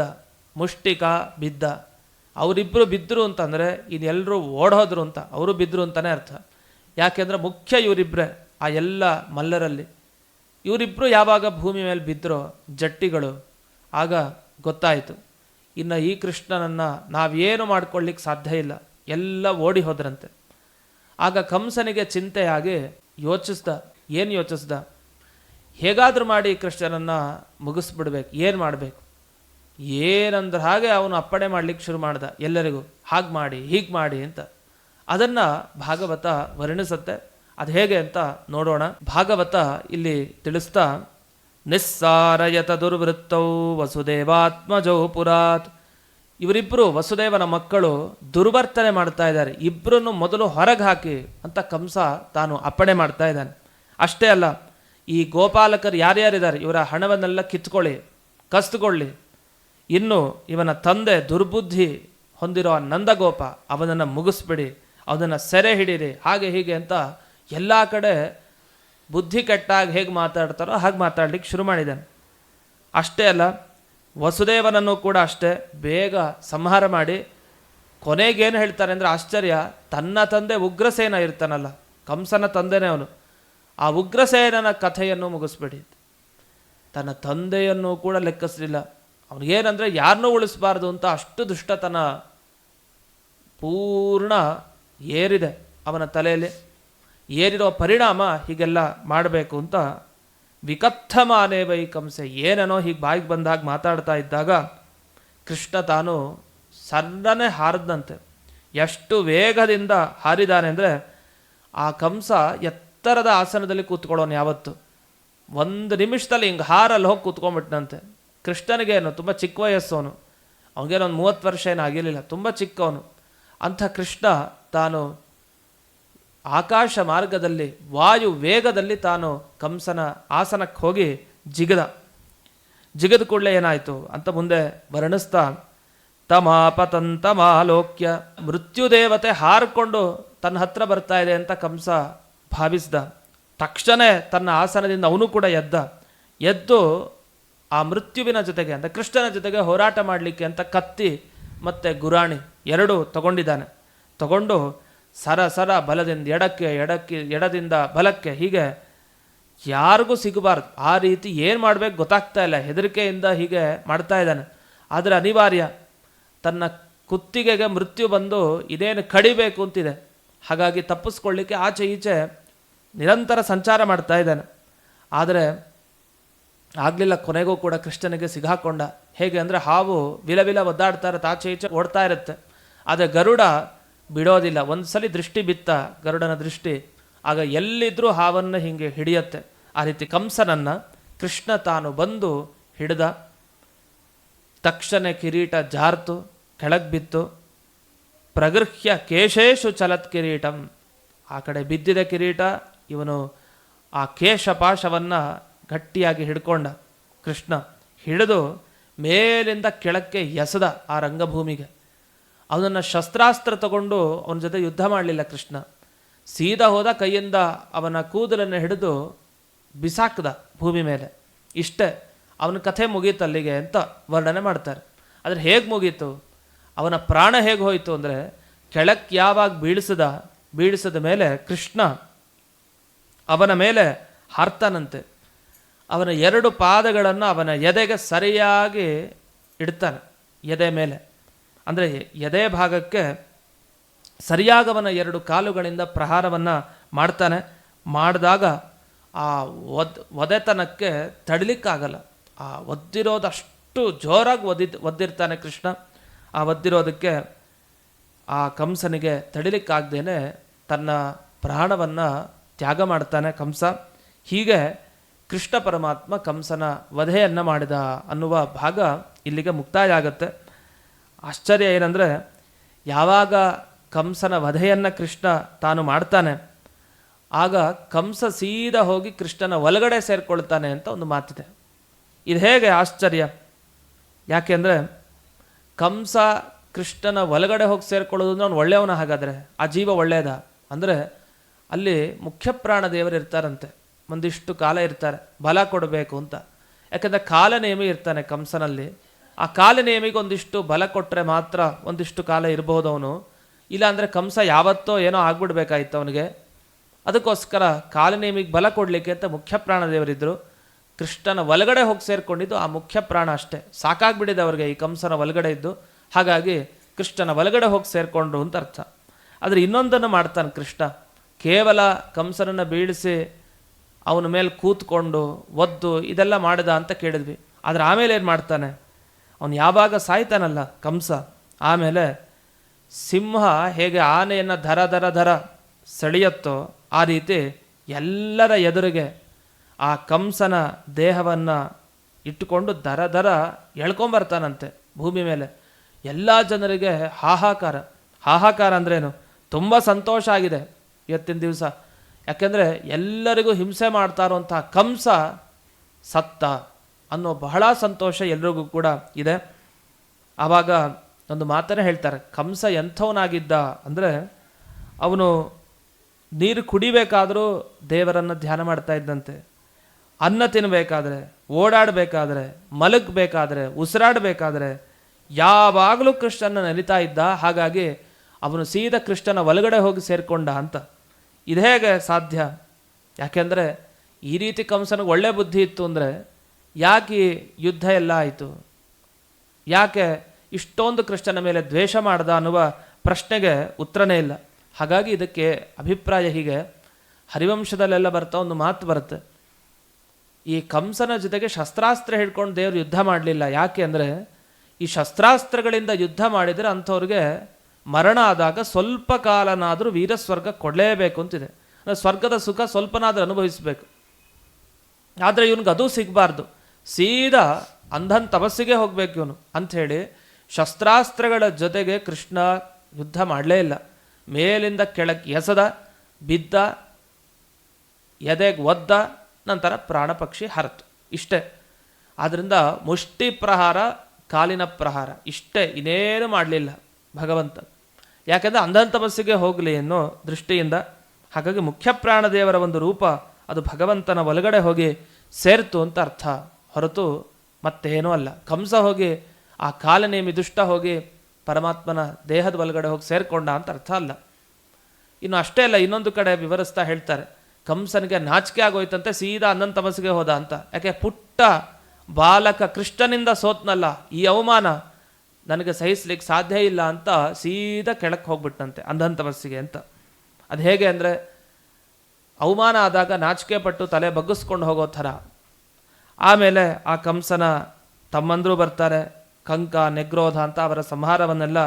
ಮುಷ್ಟಿಕ ಬಿದ್ದ. ಅವರಿಬ್ಬರು ಬಿದ್ದರು ಅಂತಂದರೆ ಇನ್ನೆಲ್ಲರೂ ಓಡೋದ್ರು ಅಂತ, ಅವರು ಬಿದ್ದರು ಅಂತಲೇ ಅರ್ಥ. ಯಾಕೆಂದರೆ ಮುಖ್ಯ ಇವರಿಬ್ಬರೇ ಆ ಎಲ್ಲ ಮಲ್ಲರಲ್ಲಿ. ಇವರಿಬ್ಬರು ಯಾವಾಗ ಭೂಮಿ ಮೇಲೆ ಬಿದ್ದರೋ ಜಟ್ಟಿಗಳು, ಆಗ ಗೊತ್ತಾಯಿತು ಇನ್ನು ಈ ಕೃಷ್ಣನನ್ನು ನಾವೇನು ಮಾಡ್ಕೊಳ್ಳಿಕ್ಕೆ ಸಾಧ್ಯ ಇಲ್ಲ, ಎಲ್ಲ ಓಡಿ ಹೋದ್ರಂತೆ. ಆಗ ಕಂಸನಿಗೆ ಚಿಂತೆಯಾಗಿ ಏನು ಯೋಚಿಸ್ದ, ಹೇಗಾದರೂ ಮಾಡಿ ಕೃಷ್ಣನನ್ನು ಮುಗಿಸ್ಬಿಡ್ಬೇಕು, ಏನು ಮಾಡಬೇಕು, ಏನಂದ್ರೆ ಹಾಗೆ ಅವನು ಅಪ್ಪಣೆ ಮಾಡ್ಲಿಕ್ಕೆ ಶುರು ಮಾಡ್ದ ಎಲ್ಲರಿಗೂ, ಹಾಗೆ ಮಾಡಿ ಹೀಗೆ ಮಾಡಿ ಅಂತ. ಅದನ್ನು ಭಾಗವತ ವರ್ಣಿಸುತ್ತೆ. ಅದು ಹೇಗೆ ಅಂತ ನೋಡೋಣ. ಭಾಗವತ ಇಲ್ಲಿ ತಿಳಿಸ್ತಾ, ನಿಸ್ಸಾರಯತ ದುರ್ವೃತ್ತೌ ವಸುದೇವಾತ್ಮಜೌ ಪುರಾತ್. ಇವರಿಬ್ಬರು ವಸುದೇವನ ಮಕ್ಕಳು ದುರ್ವರ್ತನೆ ಮಾಡ್ತಾ ಇದ್ದಾರೆ, ಇಬ್ಬರನ್ನು ಮೊದಲು ಹೊರಗೆ ಹಾಕಿ ಅಂತ ಕಂಸ ತಾನು ಅಪ್ಪಣೆ ಮಾಡ್ತಾ ಇದ್ದಾನೆ. ಅಷ್ಟೇ ಅಲ್ಲ, ಈ ಗೋಪಾಲಕರು ಯಾರ್ಯಾರಿದ್ದಾರೆ ಇವರ ಹಣವನ್ನೆಲ್ಲ ಕಿತ್ಕೊಳ್ಳಿ, ಕಸ್ತುಕೊಳ್ಳಿ. ಇನ್ನು ಇವನ ತಂದೆ ದುರ್ಬುದ್ಧಿ ಹೊಂದಿರೋ ನಂದಗೋಪ, ಅವನನ್ನು ಮುಗಿಸ್ಬಿಡಿ, ಅವನನ್ನು ಸೆರೆ ಹಿಡೀರಿ, ಹಾಗೆ ಹೀಗೆ ಅಂತ ಎಲ್ಲ ಕಡೆ ಬುದ್ಧಿ ಕೆಟ್ಟಾಗ ಹೇಗೆ ಮಾತಾಡ್ತಾರೋ ಹಾಗೆ ಮಾತಾಡ್ಲಿಕ್ಕೆ ಶುರು ಮಾಡಿದ್ದಾನೆ. ಅಷ್ಟೇ ಅಲ್ಲ, ವಸುದೇವನನ್ನು ಕೂಡ ಅಷ್ಟೇ ಬೇಗ ಸಂಹಾರ ಮಾಡಿ ಕೊನೆಗೇನು ಹೇಳ್ತಾರೆ ಅಂದರೆ ಆಶ್ಚರ್ಯ, ತನ್ನ ತಂದೆ ಉಗ್ರಸೇನ ಇರ್ತಾನಲ್ಲ, ಕಂಸನ ತಂದೆನೇ ಅವನು, ಆ ಉಗ್ರಸೇನನ ಕಥೆಯನ್ನು ಮುಗಿಸ್ಬೇಡಿ. ತನ್ನ ತಂದೆಯನ್ನು ಕೂಡ ಲೆಕ್ಕಿಸಲಿಲ್ಲ. ಅವನಿಗೇನಂದರೆ ಯಾರನ್ನೂ ಉಳಿಸಬಾರ್ದು ಅಂತ ಅಷ್ಟು ದುಷ್ಟತನ ಪೂರ್ಣ ಏರಿದೆ ಅವನ ತಲೆಯಲ್ಲಿ. ಏರಿರೋ ಪರಿಣಾಮ ಹೀಗೆಲ್ಲ ಮಾಡಬೇಕು ಅಂತ ವಿಕಥಮಾನೇ ವೈ ಕಂಸೆ, ಏನೇನೋ ಹೀಗೆ ಬಾಯಿಗೆ ಬಂದಾಗ ಮಾತಾಡ್ತಾ ಇದ್ದಾಗ ಕೃಷ್ಣ ತಾನು ಸಣ್ಣನೆ ಹಾರದಂತೆ. ಎಷ್ಟು ವೇಗದಿಂದ ಹಾರಿದಾನೆ ಅಂದರೆ ಆ ಕಂಸ ಎತ್ತರದ ಆಸನದಲ್ಲಿ ಕೂತ್ಕೊಳ್ಳೋನು ಯಾವತ್ತು. ಒಂದು ನಿಮಿಷದಲ್ಲಿ ಹಿಂಗೆ ಹಾರಲ್ಲಿ ಹೋಗಿ ಕೂತ್ಕೊಂಡ್ಬಿಟ್ನಂತೆ. ಕೃಷ್ಣನಿಗೇನು ತುಂಬ ಚಿಕ್ಕ ವಯಸ್ಸವನು, ಅವನಿಗೇನು ಒಂದು 30 ವರ್ಷ ಏನು ಆಗಿರಲಿಲ್ಲ, ತುಂಬ ಚಿಕ್ಕವನು. ಅಂಥ ಕೃಷ್ಣ ತಾನು ಆಕಾಶ ಮಾರ್ಗದಲ್ಲಿ ವಾಯು ವೇಗದಲ್ಲಿ ತಾನು ಕಂಸನ ಆಸನಕ್ಕೆ ಹೋಗಿ ಜಿಗದ ಕೂಡಲೇ ಏನಾಯಿತು ಅಂತ ಮುಂದೆ ವರ್ಣಿಸ್ತಾ, ತಮಾಪತಂತಮಾಲೋಕ್ಯ, ಮೃತ್ಯುದೇವತೆ ಹಾರಿಕೊಂಡು ತನ್ನ ಹತ್ರ ಬರ್ತಾ ಇದೆ ಅಂತ ಕಂಸ ಭಾವಿಸಿದ. ತಕ್ಷಣ ತನ್ನ ಆಸನದಿಂದ ಅವನು ಕೂಡ ಎದ್ದು ಆ ಮೃತ್ಯುವಿನ ಜೊತೆಗೆ ಅಂದರೆ ಕೃಷ್ಣನ ಜೊತೆಗೆ ಹೋರಾಟ ಮಾಡಲಿಕ್ಕೆ ಅಂತ ಕತ್ತಿ ಮತ್ತು ಗುರಾಣಿ ಎರಡೂ ತಗೊಂಡಿದ್ದಾನೆ. ತಗೊಂಡು ಸರ ಬಲದಿಂದ ಎಡದಿಂದ ಬಲಕ್ಕೆ ಹೀಗೆ ಯಾರಿಗೂ ಸಿಗಬಾರ್ದು ಆ ರೀತಿ ಏನು ಮಾಡಬೇಕು ಗೊತ್ತಾಗ್ತಾ ಇಲ್ಲ, ಹೆದರಿಕೆಯಿಂದ ಹೀಗೆ ಮಾಡ್ತಾ ಇದ್ದಾನೆ. ಆದರೆ ಅನಿವಾರ್ಯ, ತನ್ನ ಕುತ್ತಿಗೆಗೆ ಮೃತ್ಯು ಬಂದು ಇದೇನು ಕಡಿಬೇಕು ಅಂತಿದೆ, ಹಾಗಾಗಿ ತಪ್ಪಿಸ್ಕೊಳ್ಳಿಕ್ಕೆ ಆಚೆ ಈಚೆ ನಿರಂತರ ಸಂಚಾರ ಮಾಡ್ತಾ ಇದ್ದಾನೆ. ಆದರೆ ಆಗಲಿಲ್ಲ, ಕೊನೆಗೂ ಕೂಡ ಕೃಷ್ಣನಿಗೆ ಸಿಗಾಕೊಂಡ. ಹೇಗೆ ಅಂದರೆ ಹಾವು ವಿಲವಿಲ ಒದ್ದಾಡ್ತಾ ಇರುತ್ತೆ, ಆಚೆ ಈಚೆ ಓಡ್ತಾ ಇರುತ್ತೆ. ಆದರೆ ಗರುಡ ಬಿಡೋದಿಲ್ಲ. ಒಂದು ಸಲ ದೃಷ್ಟಿ ಬಿತ್ತ ಗರುಡನ ದೃಷ್ಟಿ, ಆಗ ಎಲ್ಲಿದ್ರೂ ಹಾವನ್ನು ಹೀಗೆ ಹಿಡಿಯತ್ತೆ. ಆ ರೀತಿ ಕಂಸನನ್ನು ಕೃಷ್ಣ ತಾನು ಬಂದು ಹಿಡಿದ. ತಕ್ಷಣ ಕಿರೀಟ ಜಾರ್ತು, ಕೆಳಗೆ ಬಿತ್ತು. ಪ್ರಗೃಹ್ಯ ಕೇಶೇಶು ಚಲತ್ ಕಿರೀಟಂ, ಆ ಕಡೆ ಬಿದ್ದಿದೆ ಕಿರೀಟ. ಇವನು ಆ ಕೇಶಪಾಶವನ್ನು ಗಟ್ಟಿಯಾಗಿ ಹಿಡ್ಕೊಂಡ. ಕೃಷ್ಣ ಹಿಡಿದು ಮೇಲಿಂದ ಕೆಳಕ್ಕೆ ಎಸೆದ ಆ ರಂಗಭೂಮಿಗೆ. ಅವನನ್ನು ಶಸ್ತ್ರಾಸ್ತ್ರ ತಗೊಂಡು ಅವನ ಜೊತೆ ಯುದ್ಧ ಮಾಡಲಿಲ್ಲ ಕೃಷ್ಣ. ಸೀದಾ ಹೋದ, ಕೈಯಿಂದ ಅವನ ಕೂದಲನ್ನು ಹಿಡಿದು ಬಿಸಾಕ್ದ ಭೂಮಿ ಮೇಲೆ. ಇಷ್ಟೇ, ಅವನ ಕಥೆ ಮುಗೀತು ಅಲ್ಲಿಗೆ ಅಂತ ವರ್ಣನೆ ಮಾಡ್ತಾರೆ. ಆದರೆ ಹೇಗೆ ಮುಗೀತು, ಅವನ ಪ್ರಾಣ ಹೇಗೆ ಹೋಯಿತು ಅಂದರೆ, ಕೆಳಕ್ಕೆ ಯಾವಾಗ ಬೀಳಿಸಿದ ಮೇಲೆ ಕೃಷ್ಣ ಅವನ ಮೇಲೆ ಹಾರ್ತಾನಂತೆ. ಅವನ 2 ಪಾದಗಳನ್ನು ಅವನ ಎದೆಗೆ ಸರಿಯಾಗಿ ಇಡ್ತಾನೆ. ಎದೆ ಮೇಲೆ ಅಂದರೆ ಎದೆ ಭಾಗಕ್ಕೆ ಸರಿಯಾಗವನ 2 ಕಾಲುಗಳಿಂದ ಪ್ರಹಾರವನ್ನು ಮಾಡ್ತಾನೆ. ಮಾಡಿದಾಗ ಆ ಒದೆತನಕ್ಕೆ ತಡಿಲಿಕ್ಕಾಗಲ್ಲ. ಆ ಒದ್ದಿರೋದಷ್ಟು ಜೋರಾಗಿ ಒದ್ದಿರ್ತಾನೆ ಕೃಷ್ಣ. ಆ ಒದ್ದಿರೋದಕ್ಕೆ ಆ ಕಂಸನಿಗೆ ತಡಿಲಿಕ್ಕಾಗ್ದೇನೆ ತನ್ನ ಪ್ರಾಣವನ್ನು ತ್ಯಾಗ ಮಾಡ್ತಾನೆ ಕಂಸ. ಹೀಗೆ ಕೃಷ್ಣ ಪರಮಾತ್ಮ ಕಂಸನ ವಧೆಯನ್ನು ಮಾಡಿದ ಅನ್ನುವ ಭಾಗ ಇಲ್ಲಿಗೆ ಮುಕ್ತಾಯ ಆಗುತ್ತೆ. ಆಶ್ಚರ್ಯ ಏನಂದರೆ, ಯಾವಾಗ ಕಂಸನ ವಧೆಯನ್ನು ಕೃಷ್ಣ ತಾನು ಮಾಡ್ತಾನೆ, ಆಗ ಕಂಸ ಸೀದಾ ಹೋಗಿ ಕೃಷ್ಣನ ಒಳಗಡೆ ಸೇರಿಕೊಳ್ತಾನೆ ಅಂತ ಒಂದು ಮಾತಿದೆ. ಇದು ಹೇಗೆ ಆಶ್ಚರ್ಯ, ಯಾಕೆಂದರೆ ಕಂಸ ಕೃಷ್ಣನ ಒಳಗಡೆ ಹೋಗಿ ಸೇರಿಕೊಳ್ಳೋದು ಅಂದರೆ ಅವನು ಒಳ್ಳೆಯವನ. ಹಾಗಾದರೆ ಆ ಜೀವ ಒಳ್ಳೆಯದ ಅಂದರೆ ಅಲ್ಲಿ ಮುಖ್ಯ ಪ್ರಾಣ ದೇವರು ಇರ್ತಾರಂತೆ, ಒಂದಿಷ್ಟು ಕಾಲ ಇರ್ತಾರೆ ಬಲ ಕೊಡಬೇಕು ಅಂತ. ಯಾಕೆಂದರೆ ಕಾಲನೇಮಿ ಇರ್ತಾನೆ ಕಂಸನಲ್ಲಿ. ಆ ಕಾಲನೇಮಿಗೆ ಒಂದಿಷ್ಟು ಬಲ ಕೊಟ್ಟರೆ ಮಾತ್ರ ಒಂದಿಷ್ಟು ಕಾಲ ಇರಬಹುದು ಅವನು. ಇಲ್ಲಾಂದರೆ ಕಂಸ ಯಾವತ್ತೋ ಏನೋ ಆಗ್ಬಿಡ್ಬೇಕಾಯ್ತು ಅವನಿಗೆ. ಅದಕ್ಕೋಸ್ಕರ ಕಾಲನೇಮಿಗೆ ಬಲ ಕೊಡಲಿಕ್ಕೆ ಅಂತ ಮುಖ್ಯ ಪ್ರಾಣ ದೇವರಿದ್ದರು. ಕೃಷ್ಣನ ಒಳಗಡೆ ಹೋಗಿ ಸೇರಿಕೊಂಡಿದ್ದು ಆ ಮುಖ್ಯ ಪ್ರಾಣ ಅಷ್ಟೇ. ಸಾಕಾಗ್ಬಿಟ್ಟಿದೆ ಅವ್ರಿಗೆ ಈ ಕಂಸನ ಒಳಗಡೆ ಇದ್ದು. ಹಾಗಾಗಿ ಕೃಷ್ಣನ ಒಳಗಡೆ ಹೋಗಿ ಸೇರಿಕೊಂಡ್ರು ಅಂತ ಅರ್ಥ. ಆದರೆ ಇನ್ನೊಂದನ್ನು ಮಾಡ್ತಾನೆ ಕೃಷ್ಣ. ಕೇವಲ ಕಂಸನನ್ನು ಬೀಳಿಸಿ ಅವನ ಮೇಲೆ ಕೂತ್ಕೊಂಡು ಒದ್ದು ಇದೆಲ್ಲ ಮಾಡಿದ ಅಂತ ಕೇಳಿದ್ವಿ. ಆದರೆ ಆಮೇಲೆ ಏನು ಮಾಡ್ತಾನೆ, ಅವನು ಯಾವಾಗ ಸಾಯ್ತಾನಲ್ಲ ಕಂಸ, ಆಮೇಲೆ ಸಿಂಹ ಹೇಗೆ ಆನೆಯನ್ನು ಧರ ಧರ ಧರ ಸೆಳೆಯುತ್ತೋ ಆ ರೀತಿ ಎಲ್ಲರ ಎದುರಿಗೆ ಆ ಕಂಸನ ದೇಹವನ್ನು ಇಟ್ಟುಕೊಂಡು ದರ ದರ ಎಳ್ಕೊಂಬರ್ತಾನಂತೆ ಭೂಮಿ ಮೇಲೆ. ಎಲ್ಲ ಜನರಿಗೆ ಹಾಹಾಕಾರ. ಹಾಹಾಕಾರ ಅಂದ್ರೇನು? ತುಂಬ ಸಂತೋಷ ಆಗಿದೆ ಇವತ್ತಿನ ದಿವಸ. ಯಾಕೆಂದರೆ ಎಲ್ಲರಿಗೂ ಹಿಂಸೆ ಮಾಡ್ತಾ ಇರುವಂಥ ಕಂಸ ಸತ್ತ ಅನ್ನೋ ಬಹಳ ಸಂತೋಷ ಎಲ್ರಿಗೂ ಕೂಡ ಇದೆ. ಆವಾಗ ಒಂದು ಮಾತನ್ನೇ ಹೇಳ್ತಾರೆ, ಕಂಸ ಎಂಥವನಾಗಿದ್ದ ಅಂದರೆ ಅವನು ನೀರು ಕುಡಿಬೇಕಾದರೂ ದೇವರನ್ನು ಧ್ಯಾನ ಮಾಡ್ತಾ ಇದ್ದಂತೆ, ಅನ್ನ ತಿನ್ನಬೇಕಾದ್ರೆ, ಓಡಾಡಬೇಕಾದ್ರೆ, ಮಲಗಬೇಕಾದ್ರೆ, ಉಸಿರಾಡಬೇಕಾದ್ರೆ ಯಾವಾಗಲೂ ಕೃಷ್ಣನ ನೆಲಿತಾ ಇದ್ದ. ಹಾಗಾಗಿ ಅವನು ಸೀದಾ ಕೃಷ್ಣನ ಒಳಗಡೆ ಹೋಗಿ ಸೇರಿಕೊಂಡ ಅಂತ. ಇದು ಹೇಗೆ ಸಾಧ್ಯ? ಯಾಕೆಂದರೆ ಈ ರೀತಿ ಕಂಸನಿಗೆ ಒಳ್ಳೆ ಬುದ್ಧಿ ಇತ್ತು ಅಂದರೆ ಯಾಕೆ ಯುದ್ಧ ಎಲ್ಲ ಆಯಿತು? ಯಾಕೆ ಇಷ್ಟೊಂದು ಕೃಷ್ಣನ ಮೇಲೆ ದ್ವೇಷ ಮಾಡ್ದ ಅನ್ನುವ ಪ್ರಶ್ನೆಗೆ ಉತ್ತರನೇ ಇಲ್ಲ. ಹಾಗಾಗಿ ಇದಕ್ಕೆ ಅಭಿಪ್ರಾಯ ಹೀಗೆ, ಹರಿವಂಶದಲ್ಲೆಲ್ಲ ಬರ್ತಾ ಒಂದು ಮಾತು ಬರುತ್ತೆ, ಈ ಕಂಸನ ಜೊತೆಗೆ ಶಸ್ತ್ರಾಸ್ತ್ರ ಹಿಡ್ಕೊಂಡು ದೇವರು ಯುದ್ಧ ಮಾಡಲಿಲ್ಲ. ಯಾಕೆ ಅಂದರೆ ಈ ಶಸ್ತ್ರಾಸ್ತ್ರಗಳಿಂದ ಯುದ್ಧ ಮಾಡಿದರೆ ಅಂಥವ್ರಿಗೆ ಮರಣ ಆದಾಗ ಸ್ವಲ್ಪ ಕಾಲನಾದರೂ ವೀರಸ್ವರ್ಗ ಕೊಡಲೇಬೇಕು ಅಂತಿದೆ. ಅಂದರೆ ಸ್ವರ್ಗದ ಸುಖ ಸ್ವಲ್ಪನಾದರೂ ಅನುಭವಿಸಬೇಕು. ಆದರೆ ಇವನಿಗೆ ಅದು ಸಿಗಬಾರ್ದು, ಸೀದಾ ಅಂಧನ್ ತಪಸ್ಸಿಗೆ ಹೋಗಬೇಕು ಇವನು ಅಂಥೇಳಿ ಶಸ್ತ್ರಾಸ್ತ್ರಗಳ ಜೊತೆಗೆ ಕೃಷ್ಣ ಯುದ್ಧ ಮಾಡಲೇ ಇಲ್ಲ. ಮೇಲಿಂದ ಕೆಳಕ್ಕೆ ಎಸೆದ, ಬಿದ್ದ, ಎದೆಗೆ ಒದ್ದ, ನಂತರ ಪ್ರಾಣ ಪಕ್ಷಿ ಹರತು. ಇಷ್ಟೇ. ಆದ್ದರಿಂದ ಮುಷ್ಟಿ ಪ್ರಹಾರ, ಕಾಲಿನ ಪ್ರಹಾರ, ಇಷ್ಟೇ, ಇನ್ನೇನು ಮಾಡಲಿಲ್ಲ ಭಗವಂತ. ಯಾಕೆಂದರೆ ಅಂಧನ್ ತಪಸ್ಸಿಗೆ ಹೋಗಲಿ ಅನ್ನೋ ದೃಷ್ಟಿಯಿಂದ. ಹಾಗಾಗಿ ಮುಖ್ಯ ಪ್ರಾಣದೇವರ ಒಂದು ರೂಪ ಅದು ಭಗವಂತನ ಒಳಗಡೆ ಹೋಗಿ ಸೇರ್ತು ಅಂತ ಅರ್ಥ, ಹೊರತು ಮತ್ತೇನೂ ಅಲ್ಲ. ಕಂಸ ಹೋಗಿ ಆ ಕಾಲನೇಮಿ ದುಷ್ಟ ಹೋಗಿ ಪರಮಾತ್ಮನ ದೇಹದ ಒಳಗಡೆ ಹೋಗಿ ಸೇರಿಕೊಂಡ ಅಂತ ಅರ್ಥ ಅಲ್ಲ. ಇನ್ನು ಅಷ್ಟೇ ಅಲ್ಲ, ಇನ್ನೊಂದು ಕಡೆ ವಿವರಿಸ್ತಾ ಹೇಳ್ತಾರೆ, ಕಂಸನಿಗೆ ನಾಚಿಕೆ ಆಗೋಯ್ತಂತೆ, ಸೀದಾ ಅಂಧನ್ ತಪಸ್ಸಿಗೆ ಹೋದ ಅಂತ. ಯಾಕೆ? ಪುಟ್ಟ ಬಾಲಕ ಕೃಷ್ಣನಿಂದ ಸೋತ್ನಲ್ಲ, ಈ ಅವಮಾನ ನನಗೆ ಸಹಿಸ್ಲಿಕ್ಕೆ ಸಾಧ್ಯ ಇಲ್ಲ ಅಂತ ಸೀದಾ ಕೆಳಕ್ಕೆ ಹೋಗ್ಬಿಟ್ಟಂತೆ ಅಂಧನ್ ತಪಸ್ಸಿಗೆ ಅಂತ. ಅದು ಹೇಗೆ ಅಂದರೆ ಅವಮಾನ ಆದಾಗ ನಾಚಿಕೆ ಪಟ್ಟು ತಲೆ ಬಗ್ಗಿಸ್ಕೊಂಡು ಹೋಗೋ ಥರ. ಆಮೇಲೆ ಆ ಕಂಸನ ತಮ್ಮಂದರು ಬರ್ತಾರೆ, ಕಂಕ, ನೆಗ್ರೋಧ ಅಂತ ಅವರ ಸಂಹಾರವನ್ನೆಲ್ಲ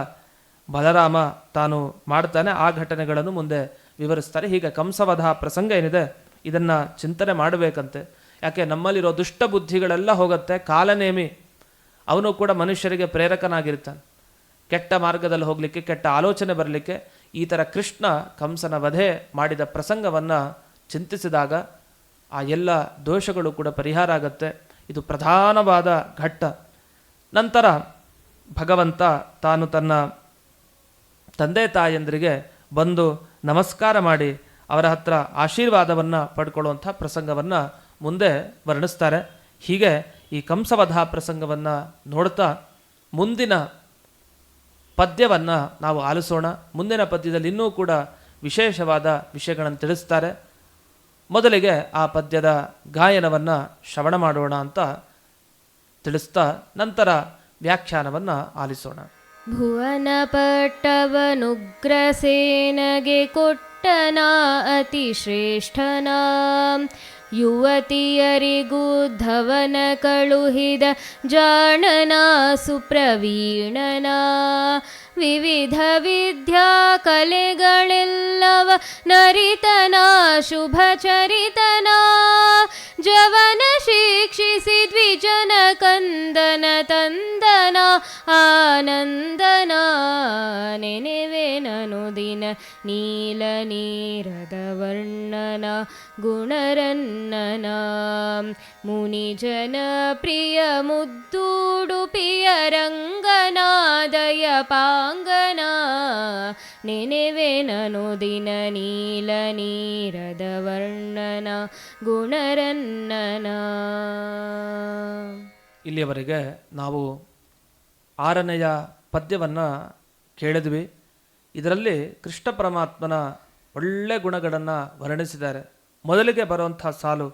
ಬಲರಾಮ ತಾನು ಮಾಡ್ತಾನೆ. ಆ ಘಟನೆಗಳನ್ನು ಮುಂದೆ ವಿವರಿಸ್ತಾರೆ. ಹೀಗೆ ಕಂಸವಧ ಪ್ರಸಂಗ ಏನಿದೆ ಇದನ್ನು ಚಿಂತನೆ ಮಾಡಬೇಕಂತೆ. ಯಾಕೆ? ನಮ್ಮಲ್ಲಿರೋ ದುಷ್ಟ ಬುದ್ಧಿಗಳೆಲ್ಲ ಹೋಗುತ್ತೆ. ಕಾಲನೇಮಿ ಅವನು ಕೂಡ ಮನುಷ್ಯರಿಗೆ ಪ್ರೇರಕನಾಗಿರ್ತಾನೆ, ಕೆಟ್ಟ ಮಾರ್ಗದಲ್ಲಿ ಹೋಗಲಿಕ್ಕೆ, ಕೆಟ್ಟ ಆಲೋಚನೆ ಬರಲಿಕ್ಕೆ. ಈ ಥರ ಕೃಷ್ಣ ಕಂಸನ ವಧೆ ಮಾಡಿದ ಪ್ರಸಂಗವನ್ನು ಚಿಂತಿಸಿದಾಗ ಆ ಎಲ್ಲ ದೋಷಗಳು ಕೂಡ ಪರಿಹಾರ ಆಗುತ್ತೆ. ಇದು ಪ್ರಧಾನವಾದ ಘಟ್ಟ. ನಂತರ ಭಗವಂತ ತಾನು ತನ್ನ ತಂದೆ ತಾಯಂದರಿಗೆ ಬಂದು ನಮಸ್ಕಾರ ಮಾಡಿ ಅವರ ಹತ್ರ ಆಶೀರ್ವಾದವನ್ನು ಪಡ್ಕೊಳ್ಳುವಂಥ ಪ್ರಸಂಗವನ್ನು ಮುಂದೆ ವರ್ಣಿಸ್ತಾರೆ. ಹೀಗೆ ಈ ಕಂಸವಧ ಪ್ರಸಂಗವನ್ನು ನೋಡ್ತಾ ಮುಂದಿನ ಪದ್ಯವನ್ನು ನಾವು ಆಲಿಸೋಣ. ಮುಂದಿನ ಪದ್ಯದಲ್ಲಿ ಇನ್ನೂ ಕೂಡ ವಿಶೇಷವಾದ ವಿಷಯಗಳನ್ನು ತಿಳಿಸ್ತಾರೆ. ಮೊದಲಿಗೆ ಆ ಪದ್ಯದ ಗಾಯನವನ್ನು ಶ್ರವಣ ಮಾಡೋಣ ಅಂತ ತಿಳಿಸ್ತಾ ನಂತರ ವ್ಯಾಖ್ಯಾನವನ್ನು ಆಲಿಸೋಣ. ಭುವನ ಪಟ್ಟವನುಗ್ರಸೇನಗೆ ಕೊಟ್ಟನ ಅತಿ ಶ್ರೇಷ್ಠನ, ಯುವತಿಯರಿಗೂ ಧವನ ಕಳುಹಿದ ಜಾಣನ ಸುಪ್ರವೀಣನ, ವಿವಿಧ ವಿದ್ಯಾ ಕಲೆಗಳೆಲ್ಲವ ನರಿತನ ಶುಭಚರಿತನ, ಜವನ ಶಿಕ್ಷಿಸಿ ದ್ವಿಜನ ಕಂದನ ತಂದನ ಆನಂದನ, ನೆನೆವೆನನು ದಿನ ನೀಲ ನೀರದ ವರ್ಣನ ಗುಣರನ್ನನ, ಮುನಿಜನ ಪ್ರಿಯ ಮುದ್ದೂಡುಪಿಯ ರಂಗನಾದಯ ಪಾಂಗನ, ನೆನೆವೆನನು ದಿನ ನೀಲ ನೀರದ ವರ್ಣನ ಗುಣರನ್ನನ. ಇಲ್ಲಿಯವರೆಗೆ ನಾವು 6ನೆಯ ಪದ್ಯವನ್ನು ಕೇಳಿದ್ವಿ. ಇದರಲ್ಲಿ ಕೃಷ್ಣ ಪರಮಾತ್ಮನ ಒಳ್ಳೆ ಗುಣಗಳನ್ನು ವರ್ಣಿಸಿದ್ದಾರೆ. ಮೊದಲಿಗೆ ಬರುವಂಥ ಸಾಲು,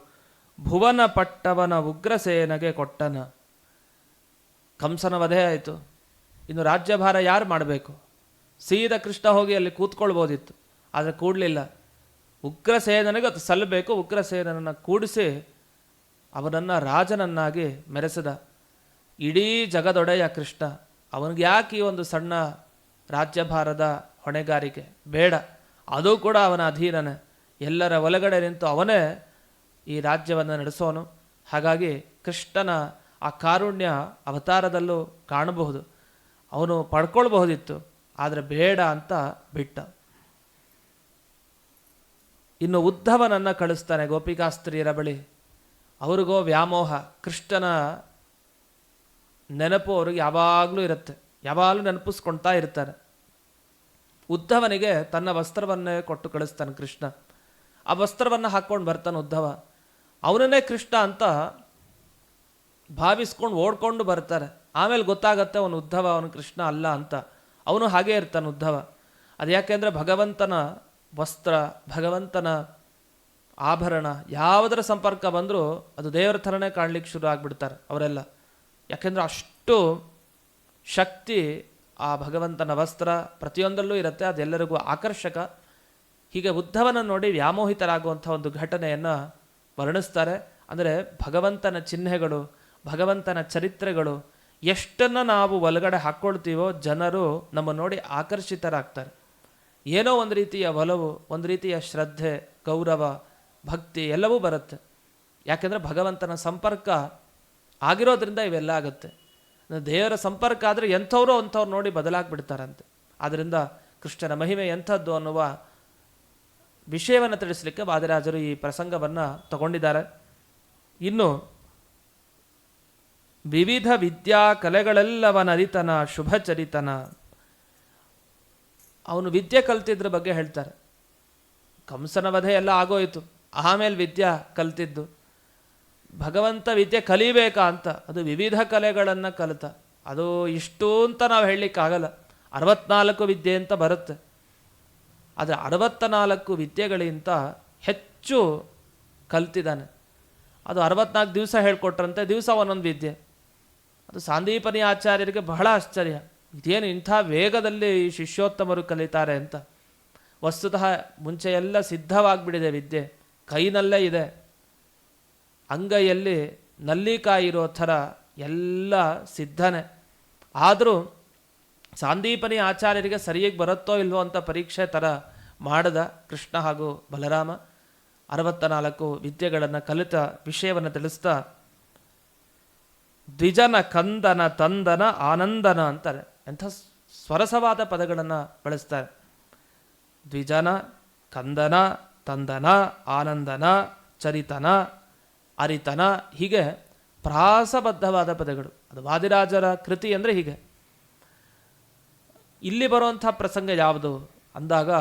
ಭುವನ ಪಟ್ಟವನ ಉಗ್ರಸೇನಗೆ ಕೊಟ್ಟನ. ಕಂಸನ ವಧೆ ಆಯಿತು, ಇನ್ನು ರಾಜ್ಯಭಾರ ಯಾರು ಮಾಡಬೇಕು? ಸೀದಾ ಕೃಷ್ಣ ಹೋಗಿ ಅಲ್ಲಿ ಕೂತ್ಕೊಳ್ಬೋದಿತ್ತು, ಆದರೆ ಕೂಡಲಿಲ್ಲ. ಉಗ್ರಸೇನನಿಗೆ ಅದು ಸಲ್ಲಬೇಕು. ಉಗ್ರಸೇನನ್ನು ಕೂಡಿಸಿ ಅವನನ್ನು ರಾಜನನ್ನಾಗಿ ಮೆರೆಸಿದ. ಇಡೀ ಜಗದೊಡೆಯ ಕೃಷ್ಣ, ಅವನಿಗೆ ಯಾಕೆ ಈ ಒಂದು ಸಣ್ಣ ರಾಜ್ಯಭಾರದ ಹೊಣೆಗಾರಿಕೆ ಬೇಡ, ಅದು ಕೂಡ ಅವನ ಅಧೀನನೇ, ಎಲ್ಲರ ಒಳಗಡೆ ನಿಂತು ಅವನೇ ಈ ರಾಜ್ಯವನ್ನು ನಡೆಸೋನು. ಹಾಗಾಗಿ ಕೃಷ್ಣನ ಆ ಕಾರುಣ್ಯ ಅವತಾರದಲ್ಲೂ ಕಾಣಬಹುದು. ಅವನು ಪಡ್ಕೊಳ್ಬಹುದಿತ್ತು, ಆದರೆ ಬೇಡ ಅಂತ ಬಿಟ್ಟ. ಇನ್ನು ಉದ್ಧವನನ್ನು ಕಳಿಸ್ತಾನೆ ಗೋಪಿಕಾಸ್ತ್ರೀಯರ ಬಳಿ. ಅವ್ರಿಗೋ ವ್ಯಾಮೋಹ, ಕೃಷ್ಣನ ನೆನಪು ಅವ್ರಿಗೆ ಯಾವಾಗಲೂ ಇರುತ್ತೆ, ಯಾವಾಗಲೂ ನೆನಪಿಸ್ಕೊಳ್ತಾ ಇರ್ತಾರೆ. ಉದ್ಧವನಿಗೆ ತನ್ನ ವಸ್ತ್ರವನ್ನೇ ಕೊಟ್ಟು ಕಳಿಸ್ತಾನೆ ಕೃಷ್ಣ. ಆ ವಸ್ತ್ರವನ್ನು ಹಾಕ್ಕೊಂಡು ಬರ್ತಾನೆ ಉದ್ಧವ. ಅವನನ್ನೇ ಕೃಷ್ಣ ಅಂತ ಭಾವಿಸ್ಕೊಂಡು ಓಡ್ಕೊಂಡು ಬರ್ತಾರೆ. ಆಮೇಲೆ ಗೊತ್ತಾಗತ್ತೆ ಅವನು ಉದ್ಧವ, ಅವನು ಕೃಷ್ಣ ಅಲ್ಲ ಅಂತ. ಅವನು ಹಾಗೇ ಇರ್ತಾನೆ ಉದ್ಧವ. ಅದು ಯಾಕೆಂದರೆ ಭಗವಂತನ ವಸ್ತ್ರ, ಭಗವಂತನ ಆಭರಣ ಯಾವುದರ ಸಂಪರ್ಕ ಬಂದರೂ ಅದು ದೇವರ ಥರನೇ ಕಾಣಲಿಕ್ಕೆ ಶುರು ಆಗಿಬಿಡ್ತಾರೆ ಅವರೆಲ್ಲ. ಯಾಕೆಂದರೆ ಅಷ್ಟು ಶಕ್ತಿ ಆ ಭಗವಂತನ ವಸ್ತ್ರ ಪ್ರತಿಯೊಂದರಲ್ಲೂ ಇರುತ್ತೆ, ಅದೆಲ್ಲರಿಗೂ ಆಕರ್ಷಕ. ಹೀಗೆ ಉದ್ಧವನನ್ನು ನೋಡಿ ವ್ಯಾಮೋಹಿತರಾಗುವಂಥ ಒಂದು ಘಟನೆಯನ್ನು ವರ್ಣಿಸ್ತಾರೆ. ಅಂದರೆ ಭಗವಂತನ ಚಿಹ್ನೆಗಳು, ಭಗವಂತನ ಚರಿತ್ರೆಗಳು ಎಷ್ಟನ್ನು ನಾವು ಒಳಗಡೆ ಹಾಕ್ಕೊಳ್ತೀವೋ ಜನರು ನಮ್ಮ ನೋಡಿ ಆಕರ್ಷಿತರಾಗ್ತಾರೆ. ಏನೋ ಒಂದು ರೀತಿಯ ಒಲವು, ಒಂದು ರೀತಿಯ ಶ್ರದ್ಧೆ, ಗೌರವ, ಭಕ್ತಿ ಎಲ್ಲವೂ ಬರುತ್ತೆ. ಯಾಕೆಂದರೆ ಭಗವಂತನ ಸಂಪರ್ಕ ಆಗಿರೋದ್ರಿಂದ ಇವೆಲ್ಲ ಆಗುತ್ತೆ. ದೇವರ ಸಂಪರ್ಕ ಆದರೆ ಎಂಥವ್ರು ಅಂಥವ್ರು ನೋಡಿ ಬದಲಾಗ್ಬಿಡ್ತಾರಂತೆ. ಆದ್ದರಿಂದ ಕೃಷ್ಣನ ಮಹಿಮೆ ಎಂಥದ್ದು ಅನ್ನುವ ವಿಷಯವನ್ನು ತಿಳಿಸಲಿಕ್ಕೆ ವಾದಿರಾಜರು ಈ ಪ್ರಸಂಗವನ್ನು ತಗೊಂಡಿದ್ದಾರೆ. ಇನ್ನು ವಿವಿಧ ವಿದ್ಯಾ ಕಲೆಗಳೆಲ್ಲವನರಿತನ ಶುಭಚರಿತನ, ಅವನು ವಿದ್ಯೆ ಕಲ್ತಿದ್ರ ಬಗ್ಗೆ ಹೇಳ್ತಾರೆ. ಕಂಸನ ವಧೆ ಎಲ್ಲ ಆಗೋಯಿತು, ಆಮೇಲೆ ವಿದ್ಯಾ ಕಲ್ತಿದ್ದು. ಭಗವಂತ ವಿದ್ಯೆ ಕಲಿಬೇಕಾ ಅಂತ ಅದು ವಿವಿಧ ಕಲೆಗಳನ್ನು ಕಲಿತ. ಅದು ಇಷ್ಟು ಅಂತ ನಾವು ಹೇಳಲಿಕ್ಕಾಗಲ್ಲ. 64 ವಿದ್ಯೆ ಅಂತ ಬರುತ್ತೆ. ಆದರೆ 64 ವಿದ್ಯೆಗಳಿಗಿಂತ ಹೆಚ್ಚು ಕಲ್ತಿದ್ದಾನೆ. ಅದು 64 ದಿವಸ ಹೇಳ್ಕೊಟ್ರಂತೆ, ದಿವಸ ಒಂದೊಂದು ವಿದ್ಯೆ. ಅದು ಸಾಂದೀಪನಿ ಆಚಾರ್ಯರಿಗೆ ಬಹಳ ಆಶ್ಚರ್ಯ, ಇದೇನು ಇಂಥ ವೇಗದಲ್ಲಿ ಈ ಶಿಷ್ಯೋತ್ತಮರು ಕಲಿತಾರೆ ಅಂತ. ವಸ್ತುತಃ ಮುಂಚೆ ಎಲ್ಲ ಸಿದ್ಧವಾಗಿಬಿಡಿದೆ ವಿದ್ಯೆ, ಕೈನಲ್ಲೇ ಇದೆ, ಅಂಗೈಯಲ್ಲಿ ನಲ್ಲಿಕಾಯಿ ಇರೋ ಥರ ಎಲ್ಲ ಸಿದ್ಧನೆ. ಆದರೂ ಸಾಂದೀಪನಿ ಆಚಾರ್ಯರಿಗೆ ಸರಿಯಾಗಿ ಬರುತ್ತೋ ಇಲ್ವೋ ಅಂತ ಪರೀಕ್ಷೆ ಥರ ಮಾಡಿದ ಕೃಷ್ಣ ಹಾಗೂ ಬಲರಾಮ. 64 ವಿದ್ಯೆಗಳನ್ನು ಕಲಿತ ವಿಷಯವನ್ನು ತಿಳಿಸ್ತಾ ದ್ವಿಜನ ಕಂದನ ತಂದನ ಆನಂದನ ಅಂತಾರೆ. ಎಂಥ ಸ್ವರಸವಾದ ಪದಗಳನ್ನು ಬಳಸ್ತಾರೆ. ದ್ವಿಜನ ಕಂದನ ತಂದನ ಆನಂದನ ಚರಿತನ ಅರಿತನ, ಹೀಗೆ ಪ್ರಾಸಬದ್ಧವಾದ ಪದಗಳು. ಅದು ವಾದಿರಾಜರ ಕೃತಿ ಅಂದರೆ ಹೀಗೆ. ಇಲ್ಲಿ ಬರುವಂಥ ಪ್ರಸಂಗ ಯಾವುದು ಅಂದಾಗ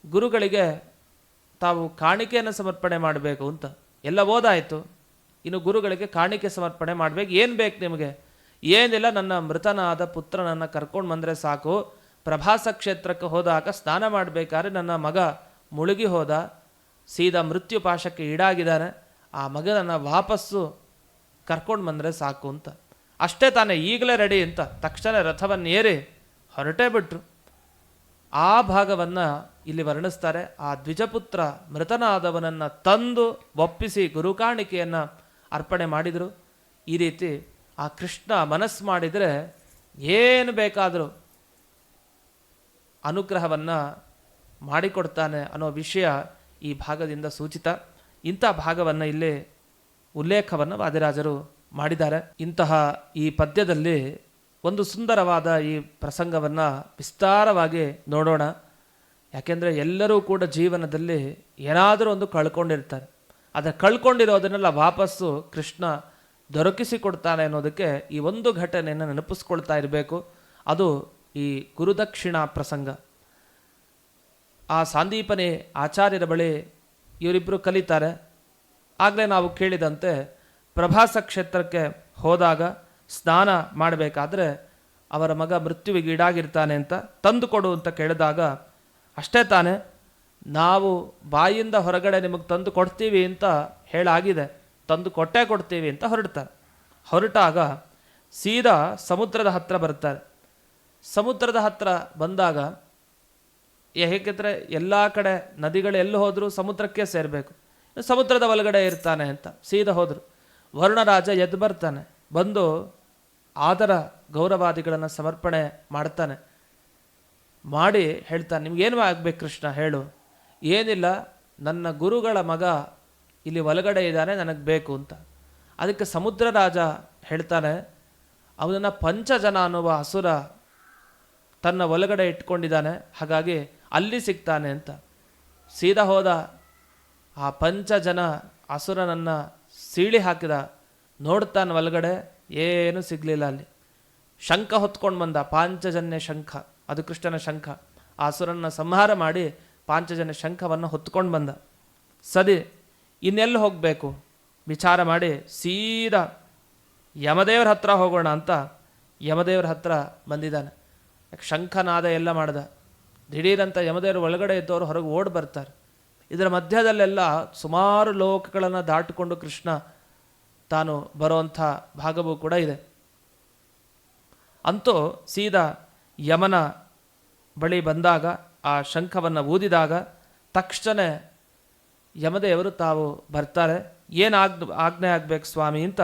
ಗುರುಗಳಿಗೆ ತಾವು ಕಾಣಿಕೆಯನ್ನು ಸಮರ್ಪಣೆ ಮಾಡಬೇಕು ಅಂತ ಎಲ್ಲ ಓದಾಯಿತು. ಇನ್ನು ಗುರುಗಳಿಗೆ ಕಾಣಿಕೆ ಸಮರ್ಪಣೆ ಮಾಡಬೇಕು. ಏನು ಬೇಕು ನಿಮಗೆ? ಏನಿಲ್ಲ, ನನ್ನ ಮೃತನಾದ ಪುತ್ರನನ್ನು ಕರ್ಕೊಂಡು ಬಂದರೆ ಸಾಕು. ಪ್ರಭಾಸ ಕ್ಷೇತ್ರಕ್ಕೆ ಹೋದಾಗ ಸ್ನಾನ ಮಾಡಬೇಕಾದ್ರೆ ನನ್ನ ಮಗ ಮುಳುಗಿ ಹೋದ, ಸೀದಾ ಮೃತ್ಯು ಪಾಶಕ್ಕೆ ಈಡಾಗಿದ್ದಾನೆ, ಆ ಮಗನನ್ನು ವಾಪಸ್ಸು ಕರ್ಕೊಂಡು ಬಂದರೆ ಸಾಕು ಅಂತ. ಅಷ್ಟೇ ತಾನೇ, ಈಗಲೇ ರೆಡಿ ಅಂತ ತಕ್ಷಣ ರಥವನ್ನು ಏರಿ ಹೊರಟೇ ಬಿಟ್ರು. ಆ ಭಾಗವನ್ನು ಇಲ್ಲಿ ವರ್ಣಿಸ್ತಾರೆ. ಆ ದ್ವಿಜಪುತ್ರ ಮೃತನಾದವನನ್ನು ತಂದು ಒಪ್ಪಿಸಿ ಗುರು ಕಾಣಿಕೆಯನ್ನು ಅರ್ಪಣೆ ಮಾಡಿದರು. ಈ ರೀತಿ ಆ ಕೃಷ್ಣ ಮನಸ್ಸು ಮಾಡಿದರೆ ಏನು ಬೇಕಾದರೂ ಅನುಗ್ರಹವನ್ನು ಮಾಡಿಕೊಡ್ತಾನೆ ಅನ್ನೋ ವಿಷಯ ಈ ಭಾಗದಿಂದ ಸೂಚಿತ. ಇಂಥ ಭಾಗವನ್ನು ಇಲ್ಲಿ ಉಲ್ಲೇಖವನ್ನು ವಾದಿರಾಜರು ಮಾಡಿದ್ದಾರೆ. ಇಂತಹ ಈ ಪದ್ಯದಲ್ಲಿ ಒಂದು ಸುಂದರವಾದ ಈ ಪ್ರಸಂಗವನ್ನು ವಿಸ್ತಾರವಾಗಿ ನೋಡೋಣ. ಯಾಕೆಂದರೆ ಎಲ್ಲರೂ ಕೂಡ ಜೀವನದಲ್ಲಿ ಏನಾದರೂ ಒಂದು ಕಳ್ಕೊಂಡಿರ್ತಾರೆ. ಆದರೆ ಕಳ್ಕೊಂಡಿರೋದನ್ನೆಲ್ಲ ವಾಪಸ್ಸು ಕೃಷ್ಣ ದೊರಕಿಸಿಕೊಡ್ತಾನೆ ಅನ್ನೋದಕ್ಕೆ ಈ ಒಂದು ಘಟನೆಯನ್ನು ನೆನಪಿಸ್ಕೊಳ್ತಾ ಇರಬೇಕು. ಅದು ಈ ಗುರುದಕ್ಷಿಣಾ ಪ್ರಸಂಗ. ಆ ಸಾಂದೀಪನಿ ಆಚಾರ್ಯರ ಬಳಿ ಇವರಿಬ್ಬರು ಕಲಿತಾರೆ. ಆಗಲೇ ನಾವು ಕೇಳಿದಂತೆ ಪ್ರಭಾಸ ಕ್ಷೇತ್ರಕ್ಕೆ ಹೋದಾಗ ಸ್ನಾನ ಮಾಡಬೇಕಾದ್ರೆ ಅವರ ಮಗ ಮೃತ್ಯುವಿಗೆ ಈಡಾಗಿರ್ತಾನೆ ಅಂತ ತಂದು ಕೊಡು ಅಂತ ಕೇಳಿದಾಗ, ಅಷ್ಟೇ ತಾನೇ, ನಾವು ಬಾಯಿಂದ ಹೊರಗಡೆ ನಿಮಗೆ ತಂದು ಕೊಡ್ತೀವಿ ಅಂತ ಹೇಳಾಗಿದೆ, ತಂದು ಕೊಡ್ತೀವಿ ಅಂತ ಹೊರಡ್ತಾರೆ. ಹೊರಟಾಗ ಸೀದಾ ಸಮುದ್ರದ ಹತ್ತಿರ ಬರ್ತಾರೆ. ಸಮುದ್ರದ ಹತ್ತಿರ ಬಂದಾಗ ಹೇಗೆಂದರೆ ಎಲ್ಲ ಕಡೆ ನದಿಗಳು ಎಲ್ಲಿ ಹೋದರೂ ಸಮುದ್ರಕ್ಕೆ ಸೇರಬೇಕು, ಸಮುದ್ರದ ಒಳಗಡೆ ಇರ್ತಾನೆ ಅಂತ ಸೀದಾ ಹೋದರು. ವರುಣರಾಜ ಎದ್ದು ಬರ್ತಾನೆ. ಬಂದು ಆದರ ಗೌರವಾದಿಗಳನ್ನು ಸಮರ್ಪಣೆ ಮಾಡ್ತಾನೆ. ಮಾಡಿ ಹೇಳ್ತಾನೆ, ನಿಮ್ಗೇನು ಆಗ್ಬೇಕು ಕೃಷ್ಣ ಹೇಳು. ಏನಿಲ್ಲ, ನನ್ನ ಗುರುಗಳ ಮಗ ಇಲ್ಲಿ ಒಳಗಡೆ ಇದ್ದಾನೆ, ನನಗೆ ಬೇಕು ಅಂತ. ಅದಕ್ಕೆ ಸಮುದ್ರ ರಾಜ ಹೇಳ್ತಾನೆ, ಅವನನ್ನು ಪಂಚಜನ ಅನ್ನುವ ಅಸುರ ತನ್ನ ಒಳಗಡೆ ಇಟ್ಕೊಂಡಿದ್ದಾನೆ, ಹಾಗಾಗಿ ಅಲ್ಲಿ ಸಿಗ್ತಾನೆ ಅಂತ. ಸೀದಾ ಹೋದ, ಆ ಪಂಚಜನ ಅಸುರನನ್ನು ಸೀಳಿ ಹಾಕಿದ. ನೋಡ್ತಾನೆ ಒಳಗಡೆ, ಏನೂ ಸಿಗಲಿಲ್ಲ ಅಲ್ಲಿ. ಶಂಖ ಹೊತ್ಕೊಂಡು ಬಂದ, ಪಾಂಚಜನ್ಯ ಶಂಖ, ಅದು ಕೃಷ್ಣನ ಶಂಖ. ಆ ಅಸುರನ್ನ ಸಂಹಾರ ಮಾಡಿ ಪಾಂಚಜನ್ಯ ಶಂಖವನ್ನು ಹೊತ್ಕೊಂಡು ಬಂದ. ಸರಿ, ಇನ್ನೆಲ್ಲಿ ಹೋಗಬೇಕು ವಿಚಾರ ಮಾಡಿ ಸೀದಾ ಯಮದೇವ್ರ ಹತ್ರ ಹೋಗೋಣ ಅಂತ ಯಮದೇವ್ರ ಹತ್ರ ಬಂದಿದ್ದಾನೆ. ಯಾಕೆ ಶಂಖನಾದ ಎಲ್ಲ ಮಾಡ್ದ. ದಿಢೀರಂತ ಯಮದೇವರು ಒಳಗಡೆ ಇದ್ದವರು ಹೊರಗೆ ಓಡಿ ಬರ್ತಾರೆ. ಇದರ ಮಧ್ಯದಲ್ಲೆಲ್ಲ ಸುಮಾರು ಲೋಕಗಳನ್ನು ದಾಟಿಕೊಂಡು ಕೃಷ್ಣ ತಾನು ಬರುವಂಥ ಭಾಗವೂ ಕೂಡ ಇದೆ. ಅಂತೂ ಸೀದಾ ಯಮನ ಬಳಿ ಬಂದಾಗ, ಆ ಶಂಖವನ್ನು ಊದಿದಾಗ ತಕ್ಷಣ ಯಮದೇವರು ತಾವು ಬರ್ತಾರೆ. ಏನು ಆಜ್ಞೆ ಆಗಬೇಕು ಸ್ವಾಮಿ ಅಂತ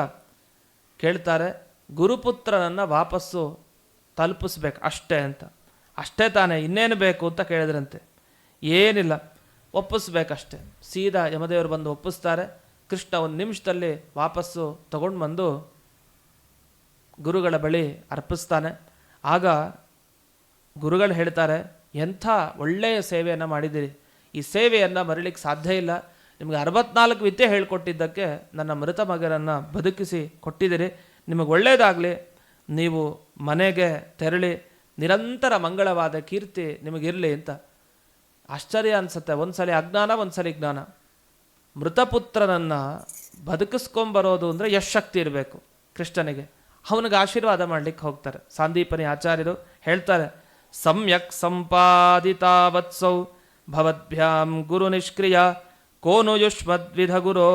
ಕೇಳ್ತಾರೆ. ಗುರುಪುತ್ರನನ್ನು ವಾಪಸ್ಸು ತಲುಪಿಸ್ಬೇಕು ಅಷ್ಟೇ ಅಂತ. ಅಷ್ಟೇ ತಾನೇ, ಇನ್ನೇನು ಬೇಕು ಅಂತ ಕೇಳಿದ್ರಂತೆ. ಏನಿಲ್ಲ, ಒಪ್ಪಿಸ್ಬೇಕಷ್ಟೆ. ಸೀದಾ ಯಮದೇವರು ಬಂದು ಒಪ್ಪಿಸ್ತಾರೆ. ಕೃಷ್ಣ ಒಂದು ನಿಮಿಷದಲ್ಲಿ ವಾಪಸ್ಸು ತಗೊಂಡು ಬಂದು ಗುರುಗಳ ಬಳಿ ಅರ್ಪಿಸ್ತಾನೆ. ಆಗ ಗುರುಗಳು ಹೇಳ್ತಾರೆ, ಎಂಥ ಒಳ್ಳೆಯ ಸೇವೆಯನ್ನು ಮಾಡಿದ್ದೀರಿ, ಈ ಸೇವೆಯನ್ನು ಮರಳಿಕ್ಕೆ ಸಾಧ್ಯ ಇಲ್ಲ. ನಿಮಗೆ 64 ವಿದ್ಯೆ ಹೇಳಿಕೊಟ್ಟಿದ್ದಕ್ಕೆ ನನ್ನ ಮೃತ ಮಗನನ್ನು ಬದುಕಿಸಿ ಕೊಟ್ಟಿದ್ದೀರಿ, ನಿಮಗೆ ಒಳ್ಳೆಯದಾಗಲಿ. ನೀವು ಮನೆಗೆ ತೆರಳಿ ನಿರಂತರ ಮಂಗಳವಾದ ಕೀರ್ತಿ ನಿಮಗಿರಲಿ ಅಂತ. ಆಶ್ಚರ್ಯ ಅನಿಸುತ್ತೆ. ಒಂದ್ಸಲ ಅಜ್ಞಾನ, ಒಂದ್ಸಲ ಜ್ಞಾನ. ಮೃತಪುತ್ರನನ್ನು ಬದುಕಿಸ್ಕೊಂಬರೋದು ಅಂದರೆ ಎಷ್ಟು ಶಕ್ತಿ ಇರಬೇಕು ಕೃಷ್ಣನಿಗೆ. ಅವನಿಗೆ ಆಶೀರ್ವಾದ ಮಾಡಲಿಕ್ಕೆ ಹೋಗ್ತಾರೆ. ಸಾಂದೀಪನಿ ಆಚಾರ್ಯರು ಹೇಳ್ತಾರೆ, ಸಮ್ಯಕ್ ಸಂಪಾದಿತಾವತ್ಸೌ ಭವದ್ಭ್ಯಾಂ ಗುರು ನಿಷ್ಕ್ರಿಯ ಕೋನು ಯುಷ್ಮದ್ವಿಧ ಗುರೋ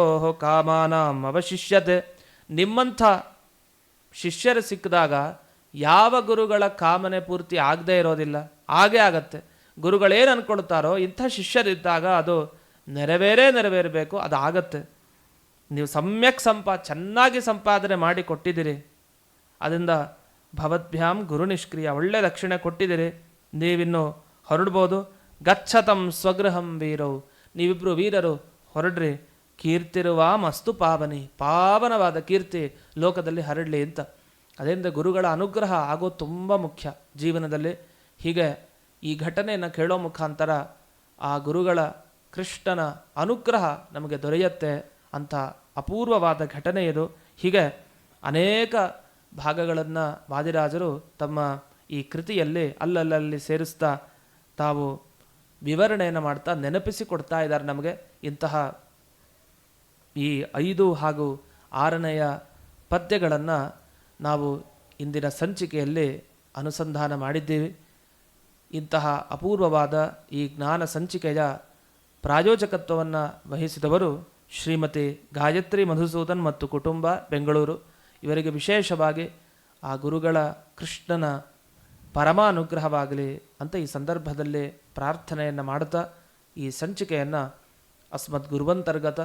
ಕಾಮಾನಾಂ ಅವಶಿಷ್ಯತೆ. ನಿಮ್ಮಂಥ ಶಿಷ್ಯರು ಸಿಕ್ಕಿದಾಗ ಯಾವ ಗುರುಗಳ ಕಾಮನೆ ಪೂರ್ತಿ ಆಗದೇ ಇರೋದಿಲ್ಲ, ಹಾಗೇ ಆಗತ್ತೆ. ಗುರುಗಳೇನು ಅಂದ್ಕೊಳ್ತಾರೋ ಇಂಥ ಶಿಷ್ಯರಿದ್ದಾಗ ಅದು ನೆರವೇರಬೇಕು, ಅದು ಆಗತ್ತೆ. ನೀವು ಸಮ್ಯಕ್ ಚೆನ್ನಾಗಿ ಸಂಪಾದನೆ ಮಾಡಿ ಕೊಟ್ಟಿದ್ದೀರಿ, ಅದರಿಂದ ಭವದ್ಭ್ಯಾಂ ಗುರು ನಿಷ್ಕ್ರಿಯ, ಒಳ್ಳೆ ದಕ್ಷಿಣೆ ಕೊಟ್ಟಿದ್ದೀರಿ, ನೀವಿನ್ನು ಹೊರಡ್ಬೋದು. ಗಚ್ಚತಂ ಸ್ವಗೃಹಂ ವೀರವು, ನೀವಿಬ್ಬರು ವೀರರು ಹೊರಡ್ರಿ. ಕೀರ್ತಿರುವ ಮಸ್ತು ಪಾವನಿ, ಪಾವನವಾದ ಕೀರ್ತಿ ಲೋಕದಲ್ಲಿ ಹರಡಲಿ ಅಂತ. ಅದರಿಂದ ಗುರುಗಳ ಅನುಗ್ರಹ ಆಗೋದು ತುಂಬ ಮುಖ್ಯ ಜೀವನದಲ್ಲಿ. ಹೀಗೆ ಈ ಘಟನೆಯನ್ನು ಕೇಳೋ ಮುಖಾಂತರ ಆ ಗುರುಗಳ ಕೃಷ್ಣನ ಅನುಗ್ರಹ ನಮಗೆ ದೊರೆಯುತ್ತೆ ಅಂತ ಅಪೂರ್ವವಾದ ಘಟನೆ ಇದು. ಹೀಗೆ ಅನೇಕ ಭಾಗಗಳನ್ನು ವಾದಿರಾಜರು ತಮ್ಮ ಈ ಕೃತಿಯಲ್ಲಿ ಅಲ್ಲಲ್ಲಿ ಸೇರಿಸ್ತಾ ತಾವು ವಿವರಣೆಯನ್ನು ಮಾಡ್ತಾ ನೆನಪಿಸಿಕೊಡ್ತಾ ಇದ್ದಾರೆ ನಮಗೆ. ಇಂತಹ ಈ 5 ಹಾಗೂ 6ನೆಯ ಪದ್ಯಗಳನ್ನು ನಾವು ಇಂದಿನ ಸಂಚಿಕೆಯಲ್ಲಿ ಅನುಸಂಧಾನ ಮಾಡಿದ್ದೀವಿ. ಇಂತಹ ಅಪೂರ್ವವಾದ ಈ ಜ್ಞಾನ ಸಂಚಿಕೆಯ ಪ್ರಾಯೋಜಕತ್ವವನ್ನು ವಹಿಸಿದವರು ಶ್ರೀಮತಿ ಗಾಯತ್ರಿ ಮಧುಸೂದನ್ ಮತ್ತು ಕುಟುಂಬ, ಬೆಂಗಳೂರು. ಇವರಿಗೆ ವಿಶೇಷವಾಗಿ ಆ ಗುರುಗಳ ಕೃಷ್ಣನ ಪರಮಾನುಗ್ರಹವಾಗಲಿ ಅಂತ ಈ ಸಂದರ್ಭದಲ್ಲಿ ಪ್ರಾರ್ಥನೆಯನ್ನು ಮಾಡುತ್ತಾ ಈ ಸಂಚಿಕೆಯನ್ನು ಅಸ್ಮದ್ ಗುರುವಂತರ್ಗತ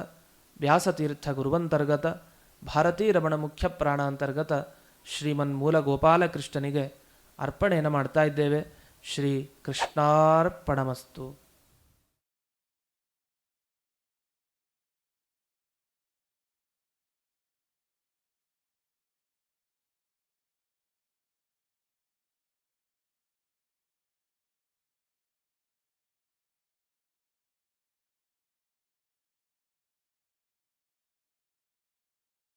ವ್ಯಾಸತೀರ್ಥ ಗುರುವಂತರ್ಗತ ಭಾರತೀ ರಮಣ ಮುಖ್ಯ ಪ್ರಾಣ ಅಂತರ್ಗತ ಶ್ರೀಮನ್ ಮೂಲ ಗೋಪಾಲಕೃಷ್ಣನಿಗೆ ಅರ್ಪಣೆಯನ್ನು ಮಾಡ್ತಾ ಇದ್ದೇವೆ. ಶ್ರೀ ಕೃಷ್ಣಾರ್ಪಣಮಸ್ತು.